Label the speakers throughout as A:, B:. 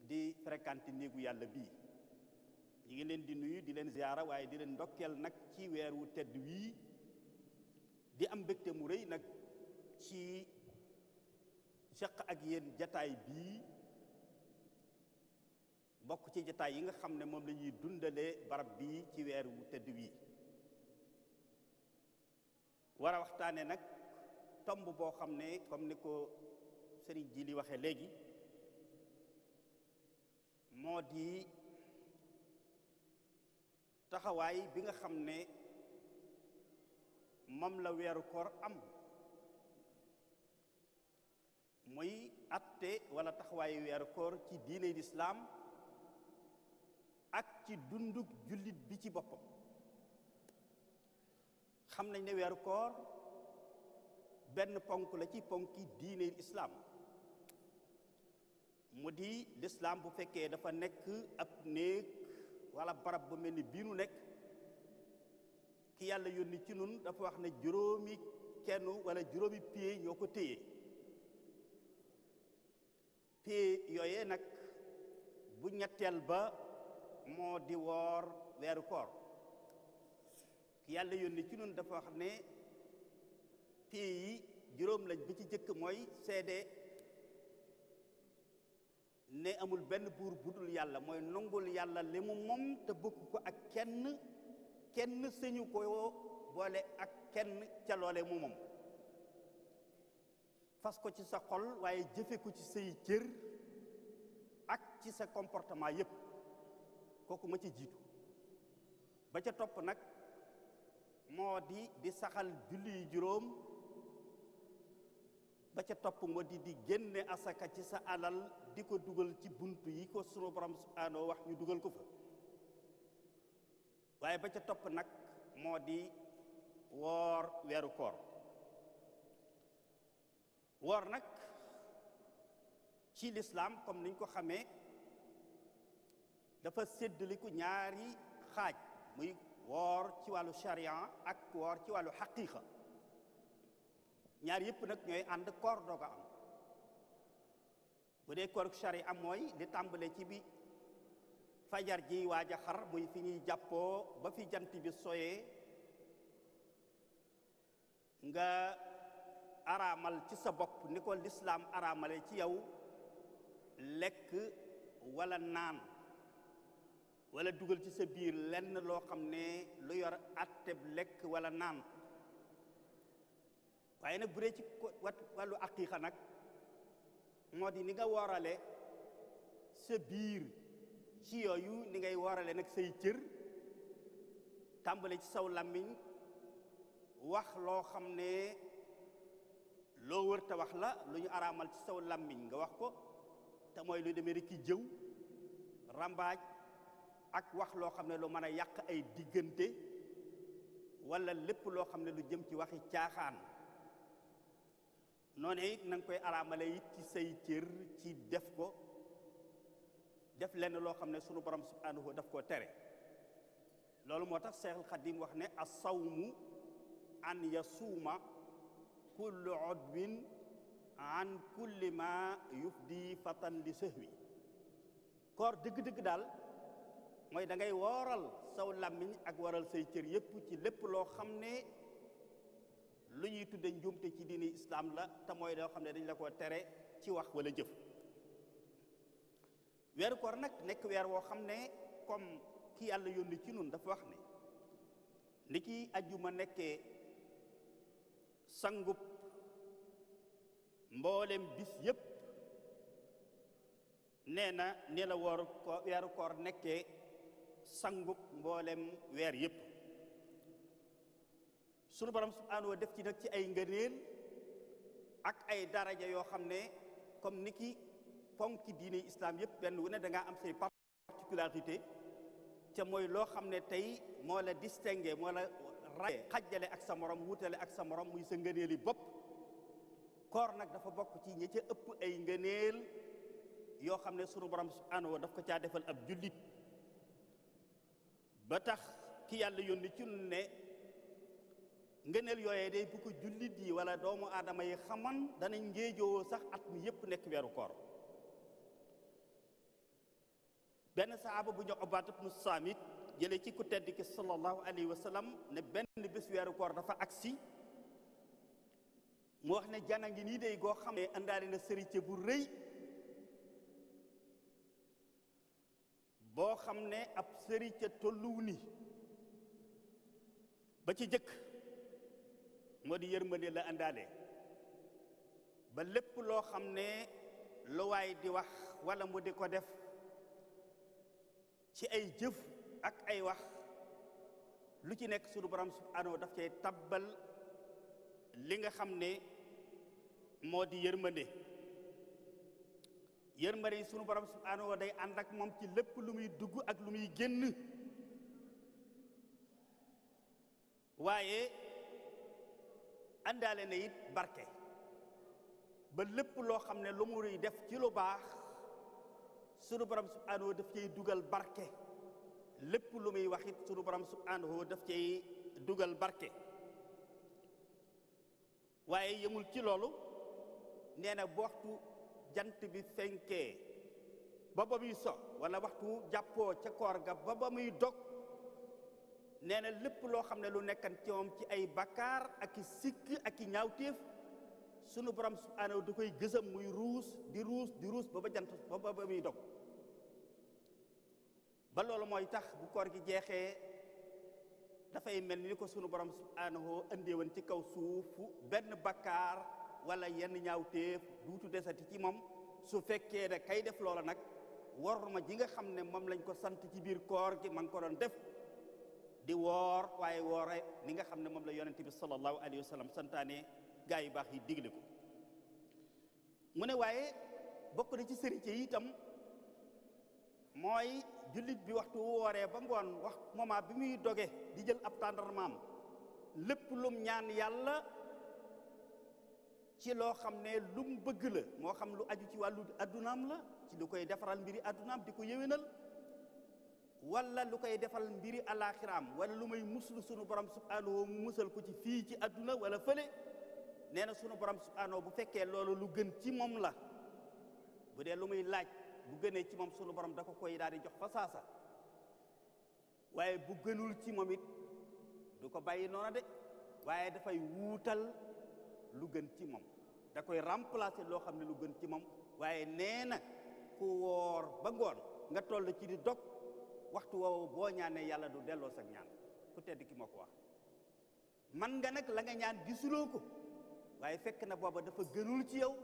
A: di fréquenté néegu yàlla bii ñi ngi leen di nuyu di leen ziyaara waaye di leen ndokkeel nag ci weer wu tedd wii di am mbégte mu rëy nag ci seq ak yéen jataay bii bokk ci jataay yi nga xam ne moom la ñuy dundalee barab bii ci weer wu tedd wii war a waxtaane nag tomb boo xam ne comme ni ko sëriñ ji li waxee léegi moo di taxawaay bi nga xam ne moom la weeru koor am muy atte wala taxawaayu weeru koor ci diine lislaam ak ci dunduk jullit bi ci boppam xam nañ ne weeru koor benn ponk la ci ponki diine lislaam mu di lislaam bu fekkee dafa nekk ab néeg wala barab bu mel ni bii nu nekk ki yàlla yónni ci nun dafa wax ne juróomi kenn wala juróomi pied ñoo ko téye pied yooyee nag bu ñetteel ba moo di woor weeru koor ki yàlla yónni ci nun dafa wax ne pied yi juróom lañ bi ci jëkk mooy seede ne amul benn buur budul yàlla mooy nangul yàlla li mu moom te bokk ko ak kenn sëñu ko boole ak kenn ca loole mu moom fas ko ci sa xol waaye jëfe ko ci say cër ak ci sa comportement yépp kooku ma ci jiitu ba ca topp nag moo di saxal julli yu juróom ba ca topp moo di génne asaka ci sa alal di ko dugal ci bunt yi ko sunu borom subhaanahu wax ñu dugal ko fa waaye ba ca topp nag moo di woor weeru koor woor nag ci lislaam comme niñ ko xamee dafa séddaliku ñaari xaaj muy woor ci wàllu sharia ak woor ci wàllu xaqiiqa ñaar yëpp nag ñooy ànd koor doo ko am bu dee koor sharia mooy li tàmbale ci bi fajar ji waaj a xar muy fi ñuy jàppoo ba fi jant bi soyee nga araamal ci sa bopp ni ko lislaam araamale ci yow lekk wala naan wala dugal ci sa biir lenn loo xam ne lu yor atteb lekk wala naan waaye nag bu dee ci wàllu aqiiqa nag moo di ni nga woorale sa biir ci yooyu ni ngay woorale nag say cër tàmbale ci saw làmmiñ wax loo xam ne loo wër te wax la lu ñu araamal ci saw làmmiñ nga wax ko te mooy lu demee rek ki jëw rambaaj ak wax loo xam ne lu mën a yàq ay diggante wala lépp loo xam ne lu jëm ci waxi caaxaan noonu it na nga koy araamale it ci say cër ci def ko def lenn loo xam ne sunu borom subhanahu daf koo tere loolu moo tax Seexul Xadim wax ne as-sawmu an yasuuma kullu udwin an kulli ma yufdi fatan li sahwi koor dëgg-dëgg daal mooy da ngay wooral saw làmmiñ ak waral say cër yépp ci lépp loo xam ne lu ñuy tudde njuumte ci diini islaam la te mooy loo xam ne dañ la ko tere ci wax wala jëf weeru koor nag nekk weer woo xam ne comme ki yàlla yónni ci nun dafa wax ne ni ki ajjuma nekkee sangub mboolem bis yépp nee na ni la weeru koor nekkee sangub mboolem weer yépp sunu borom subhaanahu wa def ci nag ci ay ngëneel ak ay daraja yoo xam ne comme ni ki ponki diine islam yépp benn wu ne da ngaa am say particularité ca mooy loo xam ne tey moo la distingué moo la raye xajjale ak sa morom wutale ak sa morom muy sa ngëneeli bopp koor nag dafa bokk ci ñi ca ëpp ay ngëneel yoo xam ne sunu borom subhaanahu wa daf ko caa defal ab jullit ba tax ki yàlla yónni ci nun ne ngëneel yooyee day bu ko jullit yi wala doomu aadama yi xaman danañ ngéejoo sax at mi yépp nekk weeru koor benn sahaaba bu ñu Ubaada ibnu Saamit jëlee ci ku tedd ki sallallahu alayhi wa sallam ne benn bés weeru koor dafa agsi mu wax ne jana ngi nii day goo xam ne àndaale na sëriñ bu rëy boo xam ne ab sëriñ tolluwu ni ba ci jëkk moo di yërmande la àndaale ba lépp loo xam ne lu waay di wax wala mu di ko def ci ay jëf ak ay wax lu ci nekk sunu borom subhanahu daf cay tabbal li nga xam ne moo di yërmande yërmande yi sunu borom subhanahu day ànd ak moom ci lépp lu muy dugg ak lu muy génn waaye àndaale na it barke ba lépp loo xam ne lu muy def ci lu baax sunu borom subhanahu daf cay dugal barke lépp lu muy wax it sunu borom subhanahu daf cay dugal barke waaye yemul ci loolu nee na bu waxtu jant bi fenkee ba ba muy so wala waxtu jàppoo ca koor ga ba ba muy dog nee na lépp loo xam ne lu nekkan ci moom ci ay bakkaar ak i sikk ak i ñaawteef sunu borom subhanahu da koy gësam muy ruus di ruus ba ba jant ba ba muy dog ba loolu mooy tax bu koor gi jeexee dafay mel ni ko sunu borom subhanahu andee woon ci kaw suufu benn bakkaar wala yenn ñaawteef duutu desati ci moom su fekkee ne kay def loola nag war ma ji nga xam ne moom lañ ko sant ci biir koor gi ma ngi ko doon def di woor waaye woore ni nga xam ne moom la yonente bi sallallahu alayhi wa sallam santaane gaa yu baax yi digle ko mu ne waaye bokk na ci sëriñ yi itam mooy jullit bi waxtu wooree ba ngoon wax moment bi muy doge di jël ab tàndarmaam lépp lum ñaan yàlla ci loo xam ne lum bëgg la moo xam lu aju ci wàllu addunaam la ci lu koy defaral mbiri addunaam di ko yéwénal wala lu koy defal mbiri alaxiraam wala lu may muslu sunu borom subhanahu mu musal ko ci fii ci adduna wala fële nee na sunu borom subhanahu bu fekkee loolu lu gën ci moom la bu dee lu muy laaj bu gënee ci moom sunu borom da ko koy daal di jox fa saasa waaye bu gënul ci moom it du ko bàyyi noona de waaye dafay wuutal lu gën ci moom da koy remplacer loo xam ne lu gën ci moom waaye nee na ku woor ba ngoon nga toll ci di dog waxtu woowu boo ñaanee yàlla du delloo sa ñaan ku tedd ki moo ko wax man nga nag la nga ñaan gisuloo ko waaye fekk na booba dafa gënul ci yow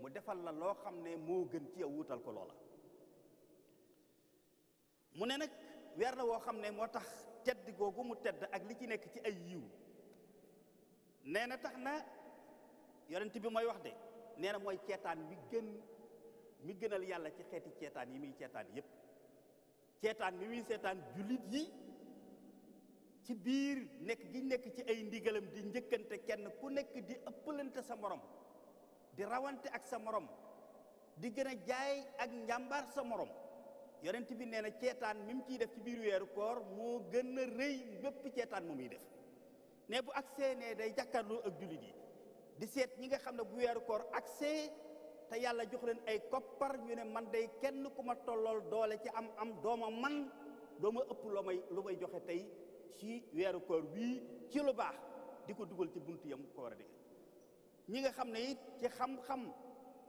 A: mu defal la loo xam ne moo gën ci yow wutal ko loola mu ne nag weer la woo xam ne moo tax tedd googu mu tedd ak li ci nekk ci ay yiw nee na tax na yonent bi mooy wax de nee na mooy ceetaan mi gënal yàlla ci xeeti ceetaan yi muy ceetaan yépp ceetaan mi muy seetaan jullit yi ci biir nekk gi nekk ci ay ndigalam di njëkkante kenn ku nekk di ëppalante sa morom di rawante ak sa morom di gën a jaay ak njàmbaar sa morom yonent bi nee na ceetaan mi mu ciy def ci biir weeru koor moo gën a rëy bépp ceetaan mu muy def ne bu agsee ne day jàkkaarloo ak jullit yi di seet ñi nga xam ne bu weeru koor agsee te yàlla jox leen ay koppar ñu ne man day kenn ku ma tollool doole ci am dooma man dooma ëpp lu may joxe tey ci weeru koor wii ci lu baax di ko dugal ci buntu yam ko war a dégg ñi nga xam ne it ci xam-xam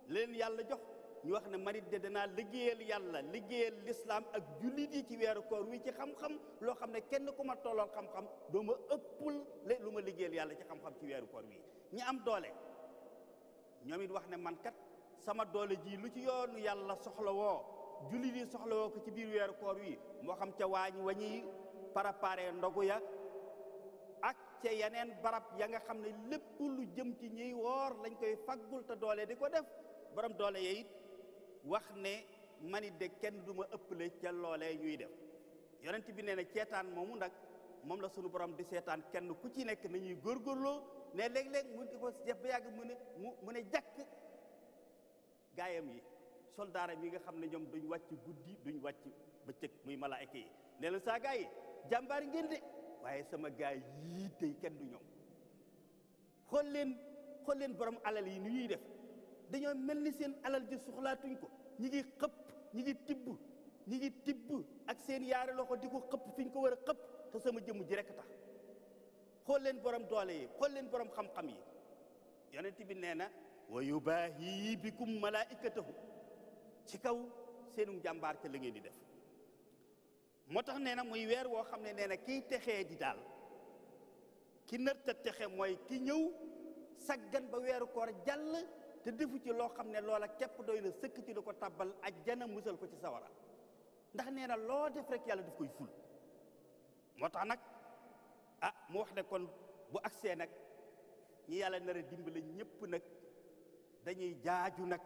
A: leen yàlla jox ñu wax ne manit de danaa liggéeyal yàlla liggéeyal lislaam ak jullit yi ci weeru koor wi ci xam-xam loo xam ne kenn ku ma tollool xam-xam dooma ëppul lu ma liggéeyal yàlla ci xam-xam ci weeru koor wi ñi am doole ñoom it wax ne man kat sama doole ji lu ci yoonu yàlla soxla woo jullit yi soxla woo ko ci biir weeru koor wi moo xam ca waañ wañuy préparé ndogu ya ak ca yeneen barab ya nga xam ne lépp lu jëm ci ñuy woor lañ koy faggul te doole di ko def borom doole ya it wax ne manit de kenn du ma ëppale ca loolee ñuy def yonent bi nee na ceetaan moomu nag moom la sunu borom di seetaan kenn ku ci nekk nañuy góorgóorloo ne léeg-léeg mu di ko def ba yàgg mu ne jàkk gaayam yi soldaaram yi nga xam ne ñoom duñ wàcc guddi duñ wàcc bëccëg muy malaayka yi nee na saa gaay yi jàmbaar ngeen de waaye sama gaay yii tey kenn du ñoom xool leen borom alal yi ni ñuy def dañoo mel ni seen alal ji soxlaatuñ ko ñi ngi xëpp ñi ngi tibb yaari loxo di ko xëpp fi ñu ko war a xëpp te sama jëmm ji rekk tax xool leen borom doole yi xool leen borom xam-xam yi yonent bi nee na wa yubaahi bikum malaikatahu ci kaw seenu njàmbaar ca la ngeen di def moo tax nee na muy weer woo xam ne nee na kiy texee di daal ki nërta texe mooy ki ñëw saggan ba weeru koor jàll te defu ci loo xam ne loola képp doy na sëkk ci lu ko tabbal ajjana musal ko ci sawara ndax nee na loo def rek yàlla daf koy ful moo tax nag mu wax ne kon bu agsee nag ñi yàlla nar a dimbale ñëpp nag dañuy jaaju nag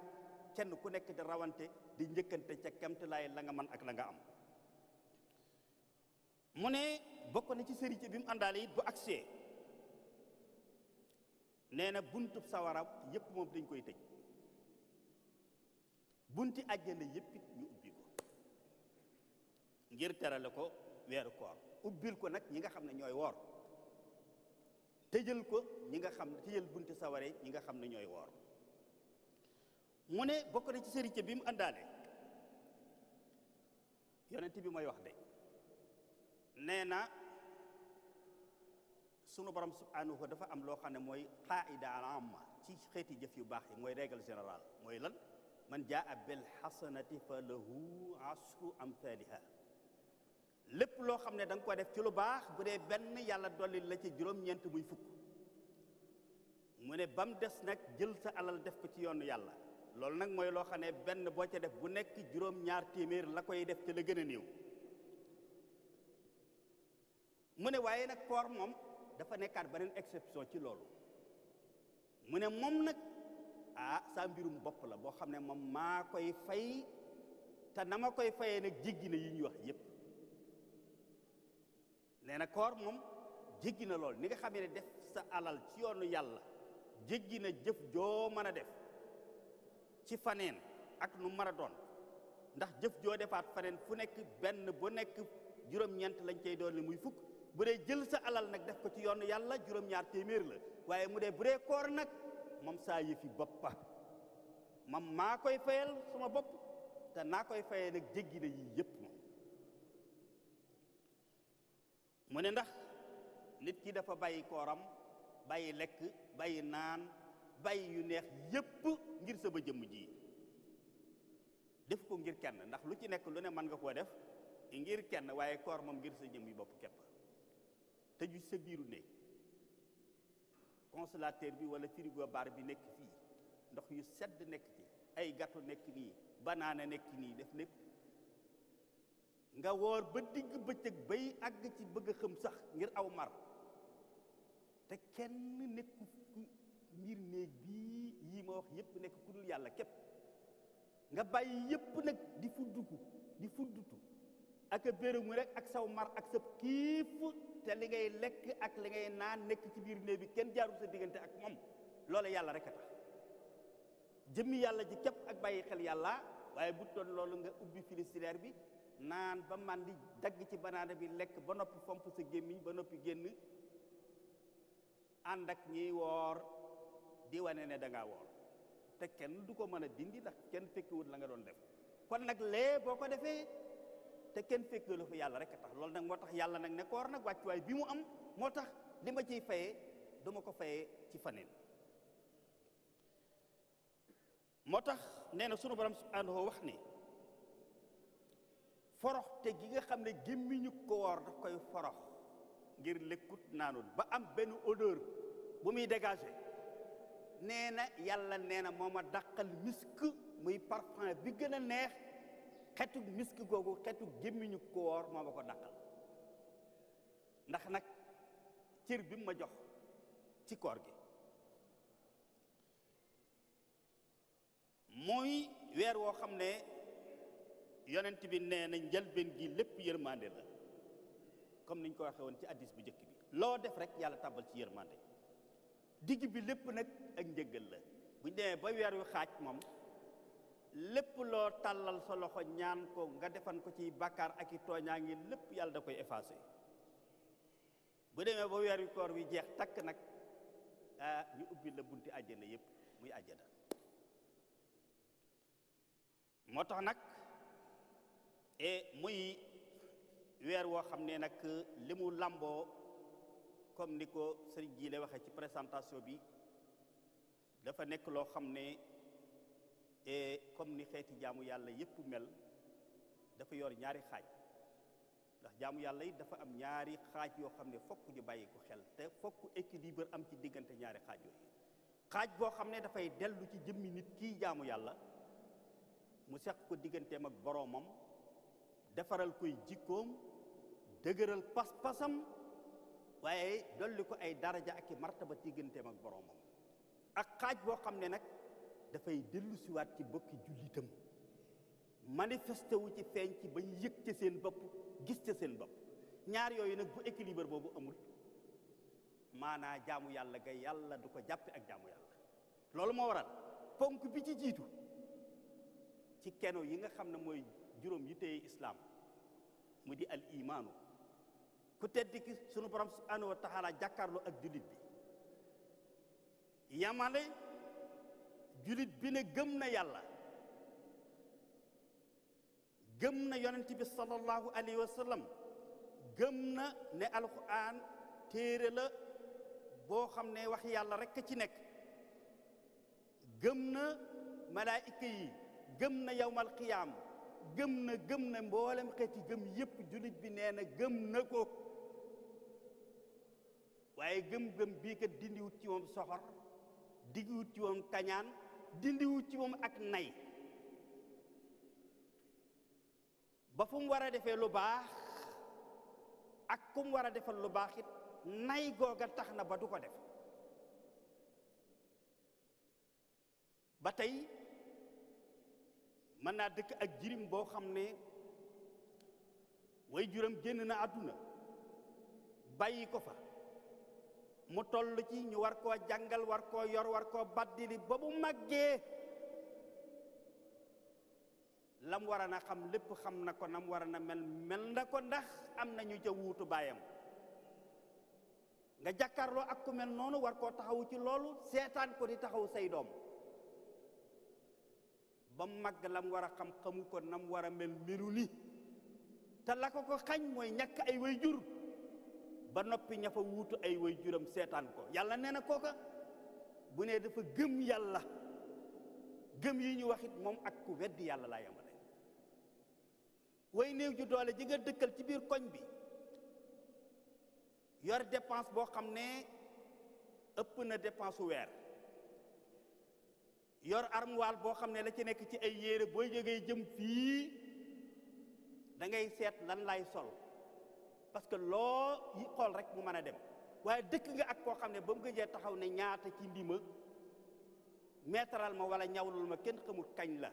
A: kenn ku nekk di rawante di njëkkante ca kemtalaay la nga man ak la nga am mu ne bokk na ci sëriñ bi mu àndaale it bu agsee nee na buntub sawara yépp moom dañ koy tëj bunti àjjana yépp it ñu ubbi ko ngir terale ko weeru koor ubbil ko nag ñi nga xam ne ñooy woor tëjal ko ñi nga xam tëjal bunti sawara ñi nga xam ne ñooy woor mu ne bokk na ci sëriñ bi mu àndaale yonent bi mooy wax de nee na sunu borom subhanahu dafa am loo xam ne mooy qaida al amma ci xeeti jëf yu baax yi mooy règle générale mooy lan man jaa bil hasanati fa lahu asru amthaliha lépp loo xam ne da nga ko def ci lu baax bu dee benn yàlla dolli la ci juróom-ñeent muy fukk mu ne ba mu des nag jël sa alal def ko ci yoonu yàlla loolu nag mooy loo xam ne benn boo ca def bu nekk juróom-ñaar téeméer la koy def ci la gën a néew mu ne waaye nag koor moom dafa nekkaat beneen exception ci loolu mu ne moom nag saa mbirum bopp la boo xam ne moom maa koy fay te na ma koy fayee nag jéggi na yi ñuy wax yépp nee na koor moom jéggi na lool ni nga xamee ne def sa alal ci yoonu yàlla jéggi na jëf joo mën a def ci faneen ak nu mën a doon ndax jëf joo defaat faneen fu nekk benn bu nekk juróom-ñeent lañ cay doon muy fukk bu dee jël sa alal nag def ko ci yoonu yàlla juróom-ñaar téeméer la waaye mu dee bu dee koor nag moom saa yëfi boppa moom maa koy fayal suma bopp te naa koy fayee nag jéggi na yii yépp moom mu ne ndax nit ki dafa bàyyi kooram bàyyi lekk bàyyi naan bàyyi yu neex yépp ngir sama jëmm ji def ko ngir kenn ndax lu ci nekk lu ne mën nga koo def ngir kenn waaye koor moom ngir sa jëmm yi bopp képp tëju sa biiru néeg congélateur bi wala frigo bar bi nekk fii ndox yu sedd nekk ci ay gâteau nekk nii banaana nekk nii def nekk nga woor ba digg bëccëg bay àgg ci bëgg a xam sax ngir aw mar te kenn nekku ngir néeg bii yii ma wax yépp nekk ku dul yàlla képp nga bàyyi yépp nag di fuddutu ak a bérému rek ak saw mar ak sa kiif te li ngay lekk ak li ngay naan nekk ci biir néeg bi kenn jaarul sa diggante ak moom loola yàlla rek a tax jëmmi yàlla ji képp ak bàyyi xel yàlla waaye bu doon loolu nga ubbi frigidaire bi naan ba man di dagg ci banaana bi lekk ba noppi fomp sa gémmiñ ba noppi génn ànd ak ñiy woor di wane ne da ngaa woor te kenn du ko mën a dindi ndax kenn fekkiwut la nga doon def kon nag lee boo ko defee te kenn fekkee la fa yàlla rek a tax loolu nag moo tax yàlla nag ne koor nag wàccuwaay bi mu am moo tax li ma ciy fayee duma ko fayee ci faneen moo tax nee na sunu borom subhanahu wax ni forox te gi nga xam ne gémmiñu ko woor daf koy forox ngir lekkut naanul ba am benn odeur bu muy dégagé nee na yàlla nee na moo ma dàqal misk muy parfum bi gën a neex xetu misk googu xetu gémmiñu ko woor moo ma ko dàqal ndax nag cër bi mu ma jox ci koor gi mooy weer woo xam ne yonent bi nee na njëlbeen gi lépp yërmande la comme niñ ko waxee woon ci addis bu njëkk bi loo def rek yàlla tàbbal ci yërmande digg bi lépp nag ak njëggal la buñ demee ba weer wi xaaj moom lépp loo tàllal sa loxo ñaan ko nga defan ko ci bàkkaar ak i tooñaa ngi lépp yàlla da koy effacé bu demee ba weer wi koor wi jeex takk nag ñu ubbi la bunti àjjana yépp muy àjjana moo tax nag muy weer woo xam ne nag li mu làmboo comme ni ko sëriñ ji lay waxee ci présentation bi dafa nekk loo xam ne comme ni xeeti jaamu yàlla yépp mel dafa yor ñaari xaaj ndax jaamu yàlla yi dafa am ñaari xaaj yoo xam ne fokk ñu bàyyi ko xel te fokk équilibre am ci diggante ñaari xaaj yooyu xaaj boo xam ne dafay dellu ci jëmmi nit kii jaamu yàlla mu seq ko digganteem ak boroomam defaral koy jikkoom dëgëral pas-pasam waaye dolli ko ay daraja ak i martaba digganteem ak boroomam ak xaaj boo xam ne nag dafay dellu siwaat ci bokki jullitam manifesté wu ci feeñ ci bañ yëg ca seen bopp gis ca seen bopp ñaar yooyu nag bu équilibre boobu amul maanaa jaamu yàlla ga yàlla du ko jàppe ak jaamu yàlla loolu moo waral ponk bi ci jiitu ci keno yi nga xam ne mooy juróom yi téye islaam mu di al imaanu ku tedd ki sunu borom subhanahu wa taala jàkkaarloo ak jullit bi yamale jullit bi ne gëm na yàlla gëm na yonent bi sallallahu alayhi wa sallam gëm na ne alquran téere la boo xam ne wax yàlla rekk ci nekk gëm na malaayika yi gëm na yawmal qiyaam gëm na mboolem xeeti gëm yépp jullit bi nee na gëm na ko waaye gëm-gëm bii kat dindiwut ci moom soxor dindiwut ci moom kañaan dindiwut ci moom ak nay ba fu mu war a defee lu baax ak ku mu war a defal lu baax it nay googa tax na ba du ko def ba tey mën naa dëkk ak jirim boo xam ne way juram génn na àdduna bàyyi ko fa mu toll ci ñu war koo jàngal war koo yor war koo baddili ba bu màggee lam war a na xam lépp xam na ko nam war a na mel na ko ndax am na ñu ca wuutu baayam nga jàkkaarloo ak ku mel noonu war koo taxawu ci loolu seetaan ko di taxaw say doom ba màgg lam war a xam xamu ko nam war a melu ni te la ko xañ mooy ñàkk ay way jur ba noppi ña fa wuutu ay way juram seetaan ko yàlla nee na kooka bu ne dafa gëm yàlla gëm yi ñu waxit moom ak ku weddi yàlla laa yamale way néew ju doole ji nga dëkkal ci biir koñ bi yor dépense boo xam ne ëpp na dépense su weer yor armoire boo xam ne la ci nekk ci ay yére booy jógee jëm fii da ngay seet lan lay sol parce que loo yi xool rek mu mën a dem waaye dëkk nga ak koo xam ne ba mu gëjee taxaw ne ñaata ci ndima meetaral ma wala ñawlul ma kenn xamul kañ la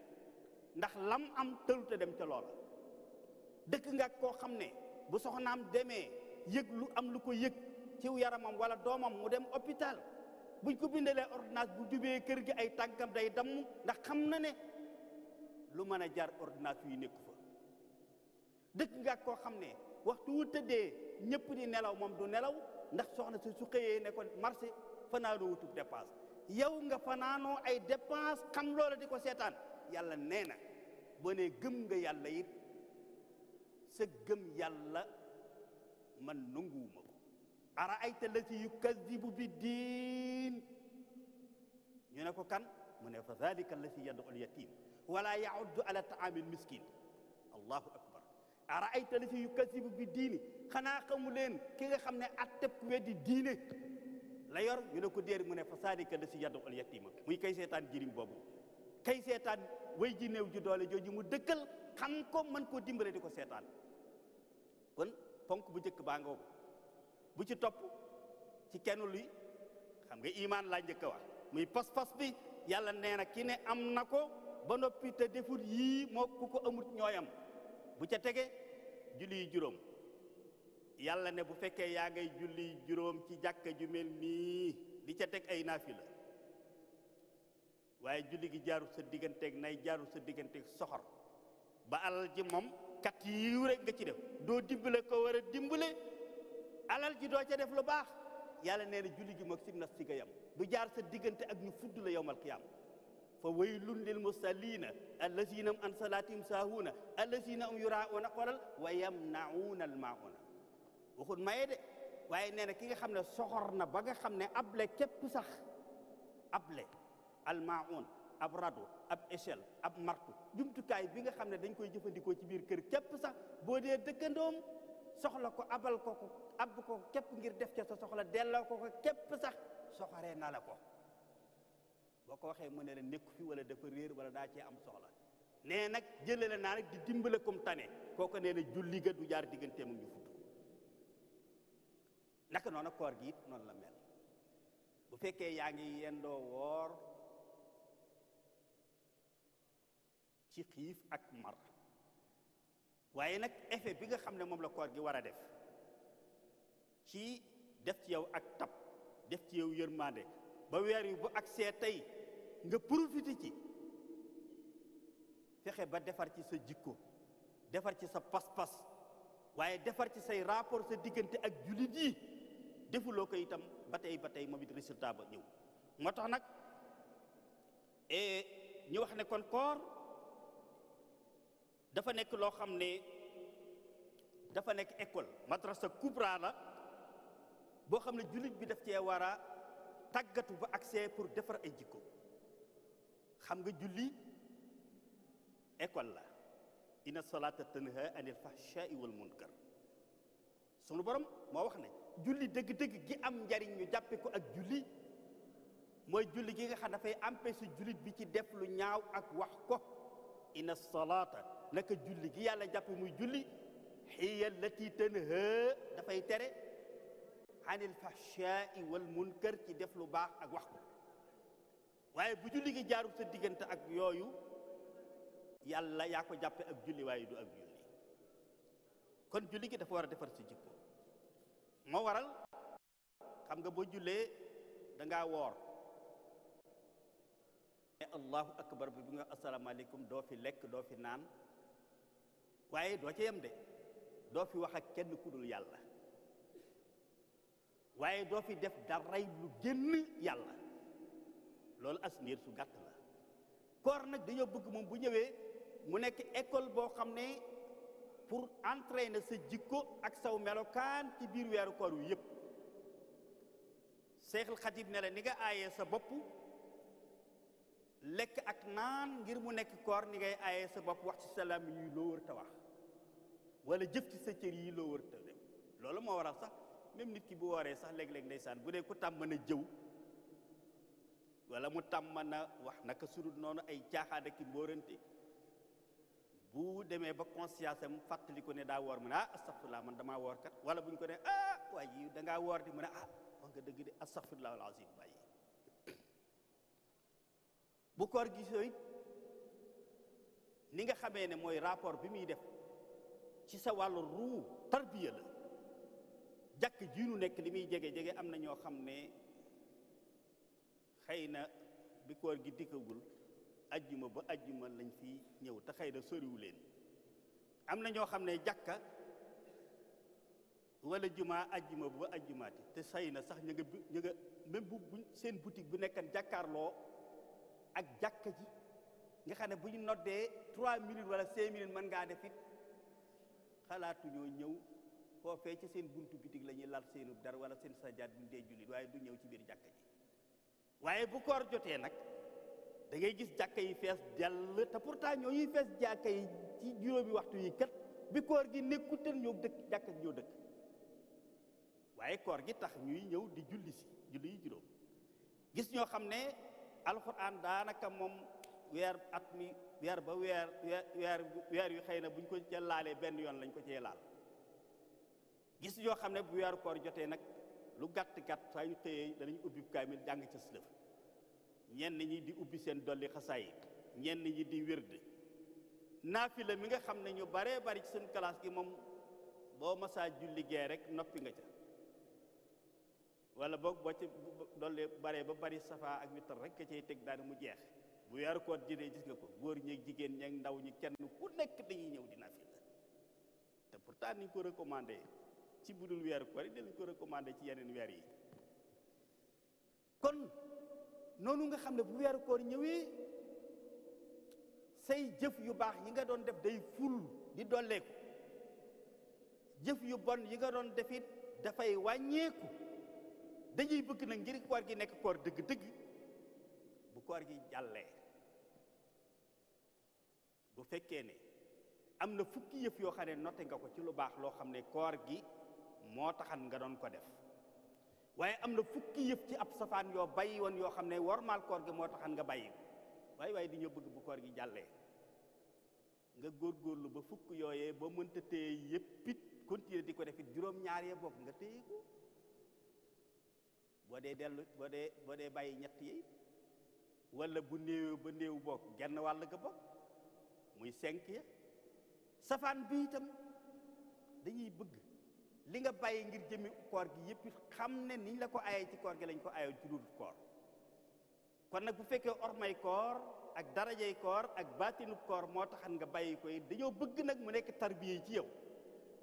A: ndax lam am tëlute dem ca loola dëkk nga ak koo xam ne bu soxnaam demee yëg lu am lu ko yëg ciw yaramam wala doomam mu dem hôpital buñ ko bindalee ordonnance bu jubee kër gi ay tànkam day damm ndax xam na ne lu mën a jar ordonnance yu nekku fa dëkk nga ak koo xam ne waxtu wu tëddee ñëpp di nelaw moom du nelaw ndax soxna si su xëyee ne ko marché fanaanoo wutub dépense yow nga fanaanoo ay dépense xam loola di ko seetaan yàlla nee na boo ne gëm nga yàlla it sa gëm yàlla man nanguwuma ko ara ayta lati yukadibu bi diin ñu ne ko kan mu ne fa dalika allati yad'u al yatim wala yauddu ala taamil miskin allahu akbar ara ayta lati yukadibu bi diini xanaa xamu leen ki nga xam ne atteb ku weddi diine la yor ñu ne ko déer mu ne fa dalika allati yad'u al yatima muy kay seetaan jirim boobu kay seetaan way ji néew ji doole jooju mu dëkkal xam ko mën koo dimbale di ko seetaan kon ponk bu njëkk baa nga bu ci topp ci kenn luy xam nga imaan laa njëkk a wax muy pas-pas bi yàlla nee na ki ne am na ko ba noppi te defut yii moo ku ko amut ñooyam bu ca tege julli juróom yàlla ne bu fekkee yaa ngay julli juróom ci jàkka ju mel nii di ca teg ay naafila waaye julli gi jaarul sa digganteeg nay jaarul sa digganteeg soxor ba alal ji moom kat yiw rek nga ci def doo dimbale ko war a dimbale alal ji doo ca def lu baax yàlla nee na julli gi moog sim nas si ga yam du jaar sa diggante ak ñu fudd la yowmal qiyaam fa waylun lil musallina allazina hum an salatihim saahuuna allazina hum yuraa'uuna xoolal wa yamna'uuna al maa'uuna waxul maye de waaye nee na ki nga xam ne soxor na ba nga xam ne able képp sax able al maa'uun ab rado ab échelle ab martu jumtukaay bi nga xam ne dañ koy jëfandikoo ci biir kër képp sax boo dee dëkkandoom soxla ko abal ko ko ab ko képp ngir def ca sa soxla delloo ko ko képp sax soxoree na la ko boo ko waxee mu ne la nekku fi wala dafa réer wala daa cee am soxla nee nag jëlale naa nag di dimbale comme tane kooku nee na julli ga du jaar digganteem ak ñu fudd naka noonu koor gi it noonu la mel bu fekkee yaa ngi yendoo woor ci xiif ak mar waaye nag effet bi nga xam ne moom la koor gi war a def ci def ci yow ak tab def ci yow yërmande ba weer yu bu agsee tey nga profité ci fexe ba defar ci sa jikko defar ci sa pas-pas waaye defar ci say rapport sa diggante ak jullit yi defuloo ko itam ba tey moom it résultat ba ñëw moo tax nag ñu wax ne kon koor dafa nekk loo xam ne dafa nekk école madrasa kubra la boo xam ne jullit bi daf cee war a tàggatu ba accès pour defar ay jikko xam nga julli école la inna salata tanha anil fahsha'i wal munkar sunu borom moo wax ne julli dëgg-dëgg gi am njariñ ñu jàppe ko ak julli mooy julli gi nga xam dafay empêcher jullit bi ci def lu ñaaw ak wax ko inna salata naka julli gi yàlla jàppe muy julli hiya allati tanha dafay tere anil fahsha'i wal munkar ci def lu baax ak wax ko waaye bu julli gi jaarul sa diggante ak yooyu yàlla yaa ko jàppe ak julli waaye du ak julli kon julli gi dafa war a defar sa jikko moo waral xam nga boo jullee da ngaa woor allahu akbar bi nga asalaamaaleykum doo fi lekk doo fi naan waaye doo ca yem de doo fi wax ak kenn ku dul yàlla waaye doo fi def daray lu génn yàlla loolu as ndiir su gàtt la koor nag dañoo bëgg moom bu ñëwee mu nekk école boo xam ne pour entraîner sa jikko ak saw melokaan ci biir weeru koor wi yëpp Seexul Xadiim ne la ni nga aayee sa bopp lekk ak naan ngir mu nekk koor ni ngay aayee sa bopp wax ci sa làmmiñ yi loo wër te wax wala jëf ci sa cër yi loo wër te def loolu moo waral sax même nit ki bu wooree sax léeg-léeg ndeysaan bu dee ku tàmm na jëw wala mu tàmm na wax naka sudul noonu ay caaxaan ak mbóorante bu demee ba conscience am fàttali ko ne daa woor mu ne ah astaghfirullah man damaa woor kat wala bu ñu ko ne ah waaye yi dangaa woor di mu ne ah wax nga dëgg de astaghfirullah al azim bàyyi bu koor gi sooy ni nga xamee ne mooy rapport bi muy def ci sa wàllu ruu tarbiya la jàkk ji nu nekk li muy jege-jege am na ñoo xam ne xëy na bi koor gi dikkagul ajjuma ba ajjuma lañ fi ñëw te xëy na soriwu leen am na ñoo xam ne jàkka wala juma ajjuma ba ajjumaati te xëy na sax ñu nga même bu seen boutique bu nekkan jàkkaarloo ak jàkka ji nga xam ne bu ñu noddee 3 minutes wala 5 minutes mën ngaa def it xalaatuñoo ñëw foofee ci seen buntu bitig la ñuy lal seenu dar wala seen sajaat bu ñu dee jullit waaye du ñëw ci biir jàkka ji waaye bu koor jotee nag da ngay gis jàkka yi fees dell te pourtant ñoo ñuy fees jàkka yi ci juróomi waxtu yi kat bi koor gi nekkutal ñoo dëkk jàkka ñoo dëkk waaye koor gi tax ñuy ñëw di julli si julli yi juróom gis ñoo xam ne alxuraan daanaka moom weer at mi weer ba weer yu xëy na buñ ko ca laalee benn yoon lañ ko cee laal gis ñoo xam ne bu weeru koor jotee nag lu gàtt-gàtt saa ñu xëyee danañ ubbi kaamil jàng ca sëlëf ñenn ñi di ubbi seen dolli xasaay ñenn ñi di wérd naafila mi nga xam ne ñu baree bari ci seen classe gi moom boo masaa julli gee rek noppi nga ca wala boog boo ci dolli baree ba bari safa ak witar rek ka cay teg daane mu jeex bu weeru koor jëlee gis nga ko góor ñeeg jigéen ñeeg ndaw ñi kenn ku nekk dañuy ñëw di naafila te pourtant niñ ko recommandé ci budul weeru koor yi dinañ ko recommandé ci yeneen weer yi kon noonu nga xam ne bu weeru koor ñëwee say jëf yu baax yi nga doon def day ful di dolleeku jëf yu bon yi nga doon defit dafay wàññeeku dañuy bëgg nag ngir koor gi nekk koor dëgg-dëgg bu koor gi jàllee bu fekkee ne am na fukki yëf yoo xam ne noté nga ko ci lu baax loo xam ne koor gi moo taxan nga doon ko def waaye am na fukki yëf ci ab safaan yoo bàyyi woon yoo xam ne wormaal koor gi moo taxan nga bàyyi waaye di ñoo bëgg bu koor gi jàllee nga góorgóorlu ba fukk yooyee ba mënta téye yëpp it continuer di ko def it juróom-ñaar yee bokk nga téye ko boo dee bàyyi ñett yi wala bu néew ba néew bokk genn wàll ga bokk muy 5 ya safaan bi itam dañuy bëgg li nga bàyyi ngir jëmi koor gi yëpp xam ne niñ la ko ayee ci koor gi lañ ko ayoo ci dul koor kon nag bu fekkee ormay koor ak darajay koor ak baatinu koor moo taxan nga bàyyi ko it dañoo bëgg nag mu nekk tarbiye ci yow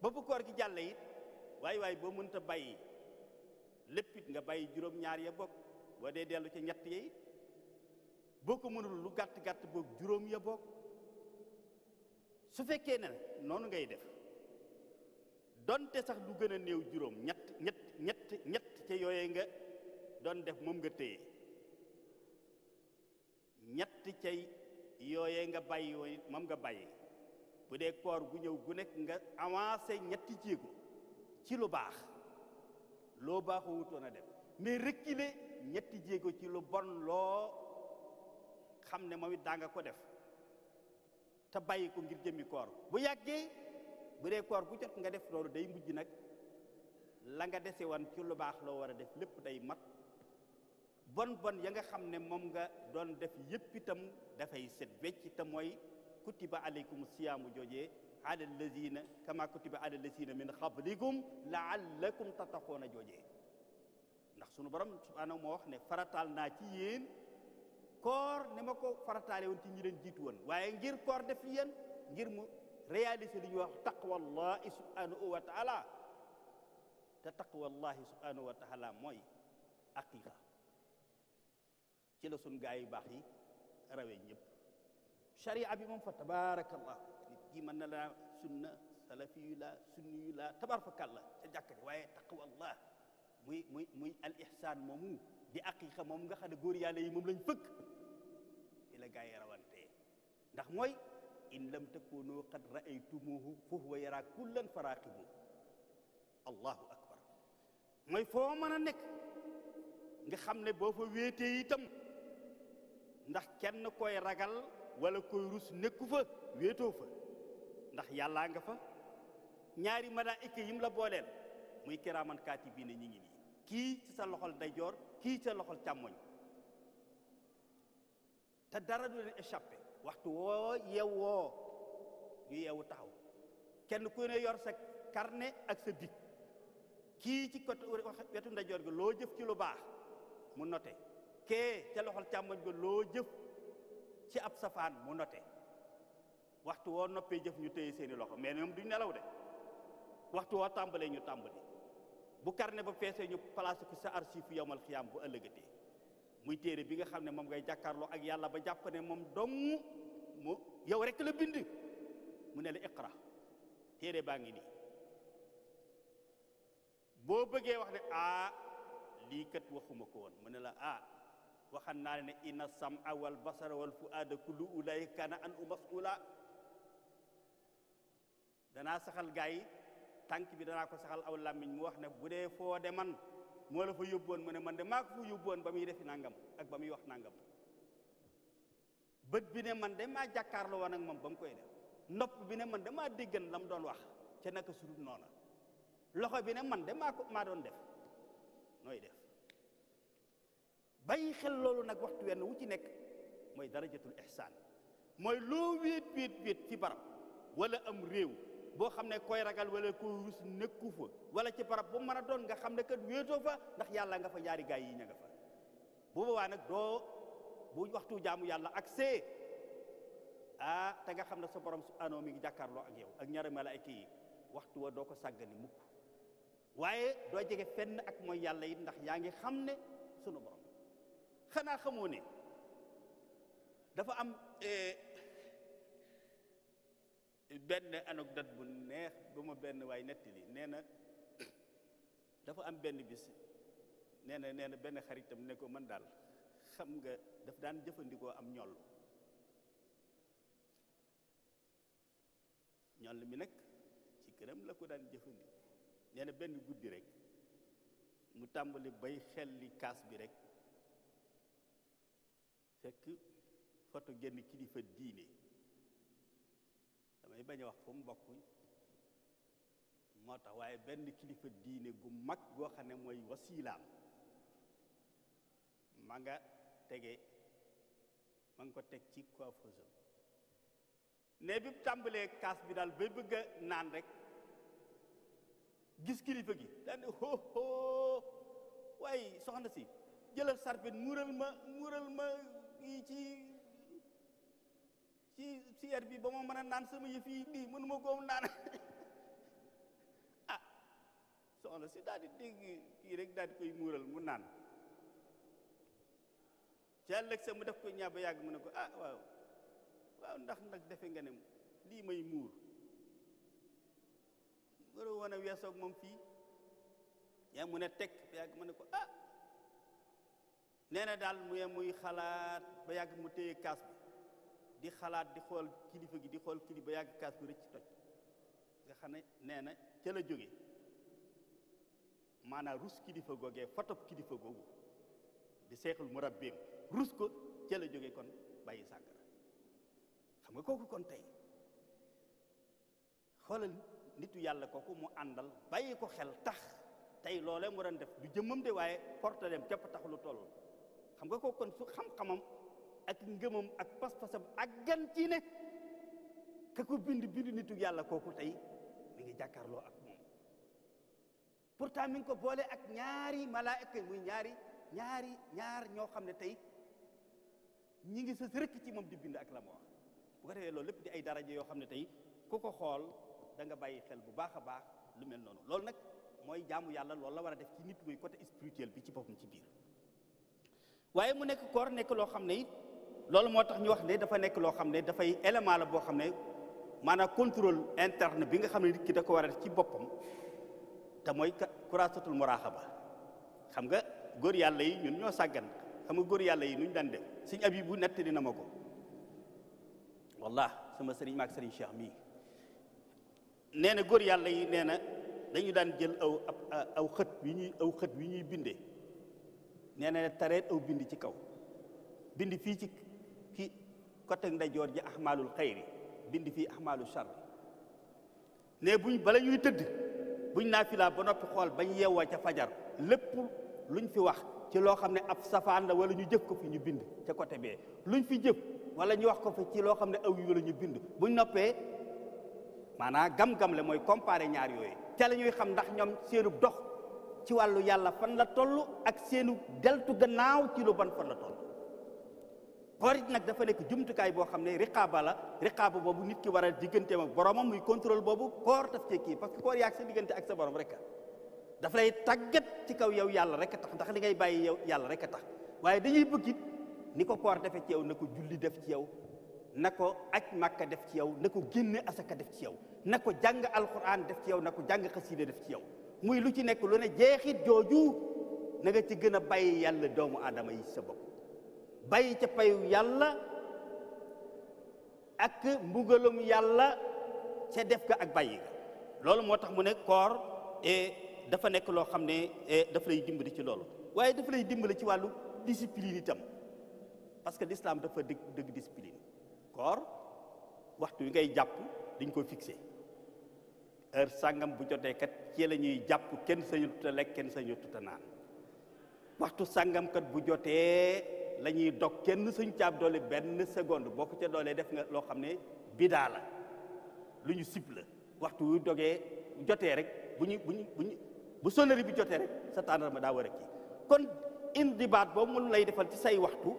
A: ba bu koor gi jàlle it waaye boo mënta bàyyi lépp it nga bàyyi juróom-ñaar ya bokk boo dee dellu ca ñett ya it boo ko mënul lu gàtt-gàtt boog juróom ya bokk su fekkee ne noonu ngay def donte sax lu gën a néew juróom ñett ca yooyee nga doon def moom nga téye ñett cay yooyee nga bàyyi woon moom nga bàyyi bu dee koor gu ñëw gu nekk nga avancé ñetti jéego ci lu baax loo baaxoo wutoon a def mais reculer ñetti jéego ci lu bon loo xam ne moom it daa nga ko def te bàyyi ko ngir jëmmi koor bu yàggee bu dee koor gu jot nga def loolu day mujj nag la nga dese woon ci lu baax loo war a def lépp day mat bon ya nga xam ne moom nga doon def yépp itam dafay set wecc te mooy kutiba alaykum siyaamu joojee ala allazina kama kutiba ala allazina min qablikum laallakum tattaqoona joojee ndax sunu borom subhaanahu moo wax ne farataal naa ci yéen koor ne ma ko farataale woon ci ñi leen jiitu woon waaye ngir koor def yéen ngir mu réaliser li ñuy wax taqwallahi subhanahu wa taala te taqwallahi subhanahu wa taala mooy aqiqa ci la sun gaa yu baax yi rawee ñëpp sharia bi moom fa tabarakallah nit ki mën na la sunna salafi yu la sunni yu la tabarakallah ca jàkkati waaye taqwallah muy al ihsan moomu di aqiqa moom nga xam ne góor yàlla yi moom lañ fëkk fi la gaa yi rawantee ndax mooy in lam takunu qad ra'aytumuhu fa huwa yara kullan faraqibu allahu akbar mooy foo mën a nekk nga xam ne boo fa wéetee itam ndax kenn koy ragal wala koy rus nekku fa wéetoo fa ndax yàllaa nga fa ñaari malaayika yim la booleel muy kiraaman kaatibiina ñi ngi nii kii ci sa loxol ndeyjoor kii ci sa loxol càmmoñ te dara du leen échappé waxtu woo yeewoo ñu yeewu taxaw kenn ku ne yor sa carnet ak sa bic kii ci côté wetu ndeyjoor gi loo jëf ci lu baax mu noté kee ca loxol càmmoñ ga loo jëf ci ab safaan mu noté waxtu woo noppee jëf ñu téye seeni loxo mais ñoom duñ nelaw de waxtu woo tàmbalee ñu tàmbali bu carnet ba feesee ñu placé ko sa archive yowmal xiyaam bu ëllëgatee muy téere bi nga xam ne moom ngay jàkkaarloo ak yàlla ba jàpp ne moom dong mu yow rek la bind mu ne la iqra téere baa ngi nii boo bëggee wax ne lii kat waxuma ko woon mu ne la waxan naa ne inna sam'a wal basara wal fu'aada kullu ulaa'ika kaana anhu mas'uula danaa saxal gaa yi tànk bi danaa ko saxal aw làmmiñ mu wax ne bu dee foo de man moo la fa yóbboon mu ne man de maa ko fa yóbboon ba muy defi nangam ak ba muy wax nangam bët bi ne man de maa jàkkaarloo woon ak moom ba mu koy def nopp bi ne man de maa déggan la mu doon wax ca naka sudut noona loxo bi ne man de maa doon def nooy def bàyyi xel loolu nag waxtu wenn wu ci nekk mooy darajatul ihsaan mooy loo wéet ci barab wala am réew boo xam ne koy ragal wala koy rus nekku fa wala ci barab bu mën a doon nga xam ne kat wéetoo fa ndax yàlla nga fa ñaari gaay yi ña nga fa bu boobaa nag doo bu waxtu jaamu yàlla ak see te nga xam ne sa borom subhanahu mi ngi jàkkaarloo ak yow ak ñaari malaayka yi waxtu wa doo ko sàggani mukk waaye doo jege fenn ak mooy yàlla it ndax yaa ngi xam ne sunu borom xanaa xamoo ne dafa am benn anecdote bu neex bu ma benn waay nettali nee na dafa am benn bis nee na benn xaritam ne ko man daal xam nga daf daan jëfandikoo am ñoll mi nag ci këram la ko daan jëfandikoo nee na benn guddi rek mu tàmbali bay xelli kaas bi rek fekk foto genn kilifa diine damay bañ a wax fu mu bokk moo tax waaye benn kilifa diine gu mag goo xam ne mooy wasilaam ma nga ko teg ci coiffeuse ne bi tàmbalee kaas bi daal bay bëgg a naan rek gis kilifa gi daal ne hoo waaye soxna si jëlal sarbet muural ma yi ci sier bi ba ma mën a naan sama yëf yi nii mënuma koo naan ah soxna si daal di dégg kii rek daal di koy muural mu naan ci ëllëg sa mu def ko ñaaba yàgg mu ne ko ah waaw ndax nag defe nga ne lii may muur waroo woon a weesoog moom fii yaa mu ne teg ba yàgg mu ne ko ah nee na daal muy xalaat ba yàgg mu téye kaas bi di xalaat di xool kilifa gi di xool kilifa ba yàgg kaas bi rëcc toj nga xam ne nee na ca la jóge maanaam rus kilifa googee fotob kilifa googu di seexul murabbeem rus ko ca la jóge kon bàyyi sàngara xam nga kooku kon tey xoolal nitu yàlla kooku mu àndal bàyyi ko xel tax tey loolee mu doon def du jëmmam de waaye porte dem képp tax lu toll xam nga kooku kon su xam-xamam ak ngëmam ak pas-pasam ak gan ci ne ka ko bind nitu yàlla kooku tey mi ngi jàkkaarloo ak moom pourtant mi ngi ko boole ak ñaari malaayika muy ñaar ñoo xam ne tey ñi ngi sës rëkk ci moom di bind ak la mu wax bu ko defee loolu lépp di ay daraja yoo xam ne tey ku ko xool da nga bàyyi xel bu baax a baax lu mel noonu loolu nag mooy jaamu yàlla loolu la war a def ci nit muy côté spirituel bi ci boppam ci biir waaye mu nekk koor nekk loo xam ne it loolu moo tax ñu wax ne dafa nekk loo xam ne dafay élément la boo xam ne maanaam contrôle interne bi nga xam ne nit ki da ko war a def ci boppam te mooy kuraasatul muraaxaba xam nga góor yàlla yi ñun ñoo sàggan xam nga góor yàlla yi nuñ daan def sëñ abi bu nett dina ma ko wallah sama sëriñ maak sëriñ Cheikh mii nee na góor yàlla yi nee na dañu daan jël aw xët wi ñuy bindee nee na tareet aw bind ci kaw bind fii ci côté ndeyjoor ji ahmaalul xayri bind fii ahmaalul charri ne bala ñuy tëdd buñ naafila ba noppi xool bañ yeewoo ca fajar lépp luñ fi wax ci loo xam ne ab safaan la wala ñu jëf ko fi ñu bind ca côté bee luñ fi jëf wala ñu wax ko fi ci loo xam ne aw yi wala ñu bind buñ noppee maanaam gam-gam le mooy comparer ñaar yooyu te la ñuy xam ndax ñoom seenu dox ci wàllu yàlla fan la toll ak seenu deltu gannaaw ci lu ban fan la toll koor it nag dafa nekk jumtukaay boo xam ne riqaaba boobu nit ki war a digganteem ak boromam muy contrôle boobu koor daf cee kii parce que koor yaag sa diggante ak sa borom rek a dafa lay tàggat ci kaw yow yàlla rek a tax ndax li ngay bàyyi yow yàlla rek a tax waaye dañuy bëgg it ni ko koor defee ci yow na ko julli def ci yow na ko aj màkka def ci yow na ko génne asaka def ci yow na ko jàng alquran def ci yow na ko jàng xasiida def ci yow muy lu ci nekk lu ne jeexit jooju na nga ci gën a bàyyi yàlla doomu aadama yi sa bopp bàyyi ca payu yàlla ak mbugalum yàlla ca def ga ak bàyyi ga loolu moo tax mu ne koor dafa nekk loo xam ne dafa lay dimbali ci loolu waaye dafa lay dimbali ci wàllu discipline itam parce que l'islam dafa dëgg discipline koor waxtu wi ngay jàpp dañ ko fixé heure sàngam bu jotee kat ci la ñuy jàpp kenn sañu tuta lekk kenn sañu tuta naan waxtu sàngam kat bu jotee la ñuy dog kenn suñ caab doole benn seconde boo ko ca doolee def nga loo xam ne bidaa la lu ñu sib la waxtu wu dogee jotee rek bu sonnerie bi jotee rek sa tàndarma daa war a kii kon indibaat boobu mu lay defal ci say waxtu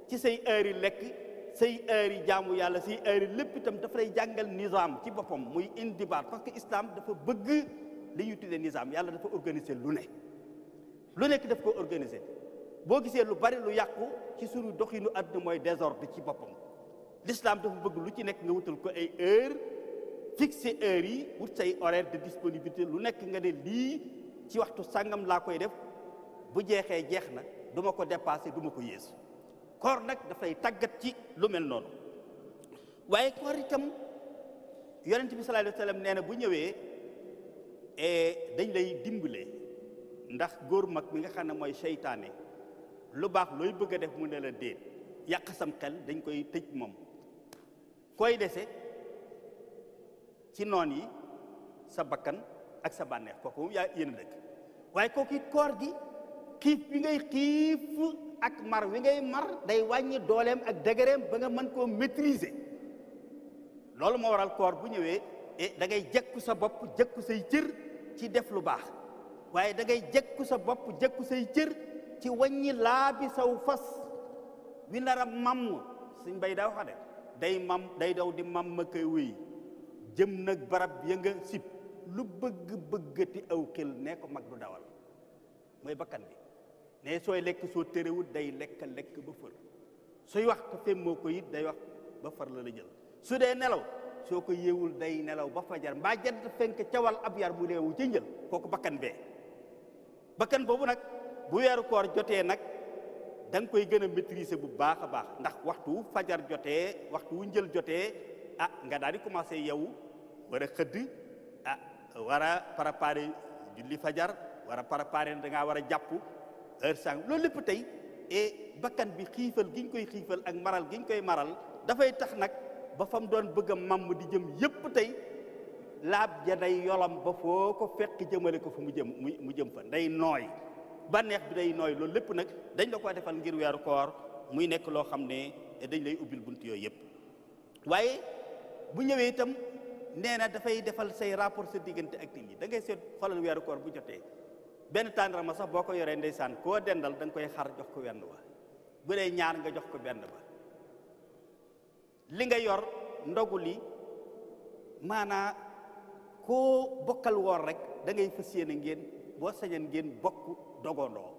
A: ci say heure yi lekk say heure yi jaamu yàlla say heure yi lépp itam dafa lay jàngal nizaam ci boppam muy indibaat parce que islam dafa bëgg li ñuy tuddee nizaam yàlla dafa organiser lu nekk daf ko organiser boo gisee lu bari lu yàqu ci sunu doxinu àdduna mooy désordre ci boppam l'islam dafa bëgg lu ci nekk nga wutal ko ay heure fixé heure yi wut say horaire de disponibilité lu nekk nga ne lii ci waxtu sàngam laa koy def bu jeexee jeex na du ma ko dépassé du ma ko yées koor nag dafay tàggat ci lu mel noonu waaye koor itam yonent bi sallallahu alayhi wa sallam nee na bu ñëwee dañ lay dimbale ndax góor mag mi nga xam ne mooy seytaane lu baax looy bëgg a def mu ne la déet yàq sam xel dañ koy tëj moom koy dese ci noon yi sa bakkan ak sa bànneex kooku moom yaa yéen a dëkk waaye kooku it koor gi xiif bi ngay xiif ak mar wi ngay mar day wàññi dooleem ak dëgëreem ba nga mën koo maîtriser loolu moo waral koor bu ñëwee da ngay jekku sa bopp jekku say cër ci def lu baax waaye da ngay jekku sa bopp jekku say cër ci wàññi laa bi saw fas wi nar a mamm suñ bay daa waxa de day daw di mam ma koy wéy jëm nag barab ya nga sib lu bëggati aw xel ne ko mag du dawal mooy bakkan bi ne sooy lekk soo terewut day lekk ba fër sooy wax te femmoo ko it day wax ba far la jël su dee nelaw soo ko yeewul day nelaw ba fajar mbaa jant fenk cawal ab yar mu leewu ci njël kooku bakkan bee bakkan boobu nag bu weeru koor jotee nag da nga koy gën a maîtriser bu baax a baax ndax waxtu fajar jotee waxtu wu njël jotee nga daal di commencé yow war a xëdd war a préparer julli fajar war a préparer da ngaa war a jàpp heure sang loolu lépp tey bakkan bi xiifal gi ñu koy xiifal ak maral gi ñu koy maral dafay tax nag ba fa mu doon bëgg a mamm di jëm yépp tey laab ja day yolam ba foo ko fekk jëmale ko fu mu jëm fa day nooy bànneex bi day nooy loolu lépp nag dañ la ko defal ngir weeru koor muy nekk loo xam ne dañ lay ubbil bunt yooyu yëpp waaye bu ñëwee itam nee na dafay defal say rapport sa diggante ak nit ñi da ngay seet xoolal weeru koor bu jotee benn tàndarma sax boo ko yoree ndeysaan koo dendal da nga koy xar jox ko wenn ba bu dee ñaar nga jox ko benn ba li nga yor ndogu li maanaa koo bokkal woor rek da ngay fas yéene ngeen boo sañan ngeen bokk dogondoo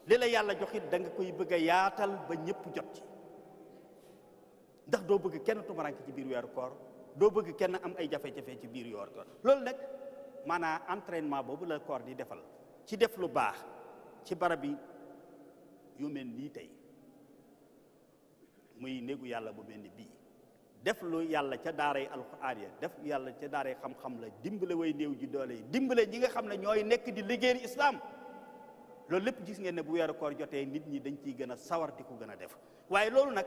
A: li la yàlla joxit da nga koy bëgg a yaatal ba ñëpp jot ci ndax doo bëgg kenn tumaranke ci biir weeru koor doo bëgg kenn am ay jafe-jafe ci biir weeru koor loolu nag maanaam entraînement boobu la koor di defal ci def lu baax ci barab yi yu mel nii tey muy néegu yàlla bu mel ni bii def lu yàlla ca daaray alxuraan ya def yàlla ca daaray xam-xam la dimbale way néew ji doole yi dimbale ñi nga xam ne ñooy nekk di liggéeyal islam loolu lépp gis ngeen ne bu weeru koor jotee nit ñi dañ ciy gën a sawar di ko gën a def waaye loolu nag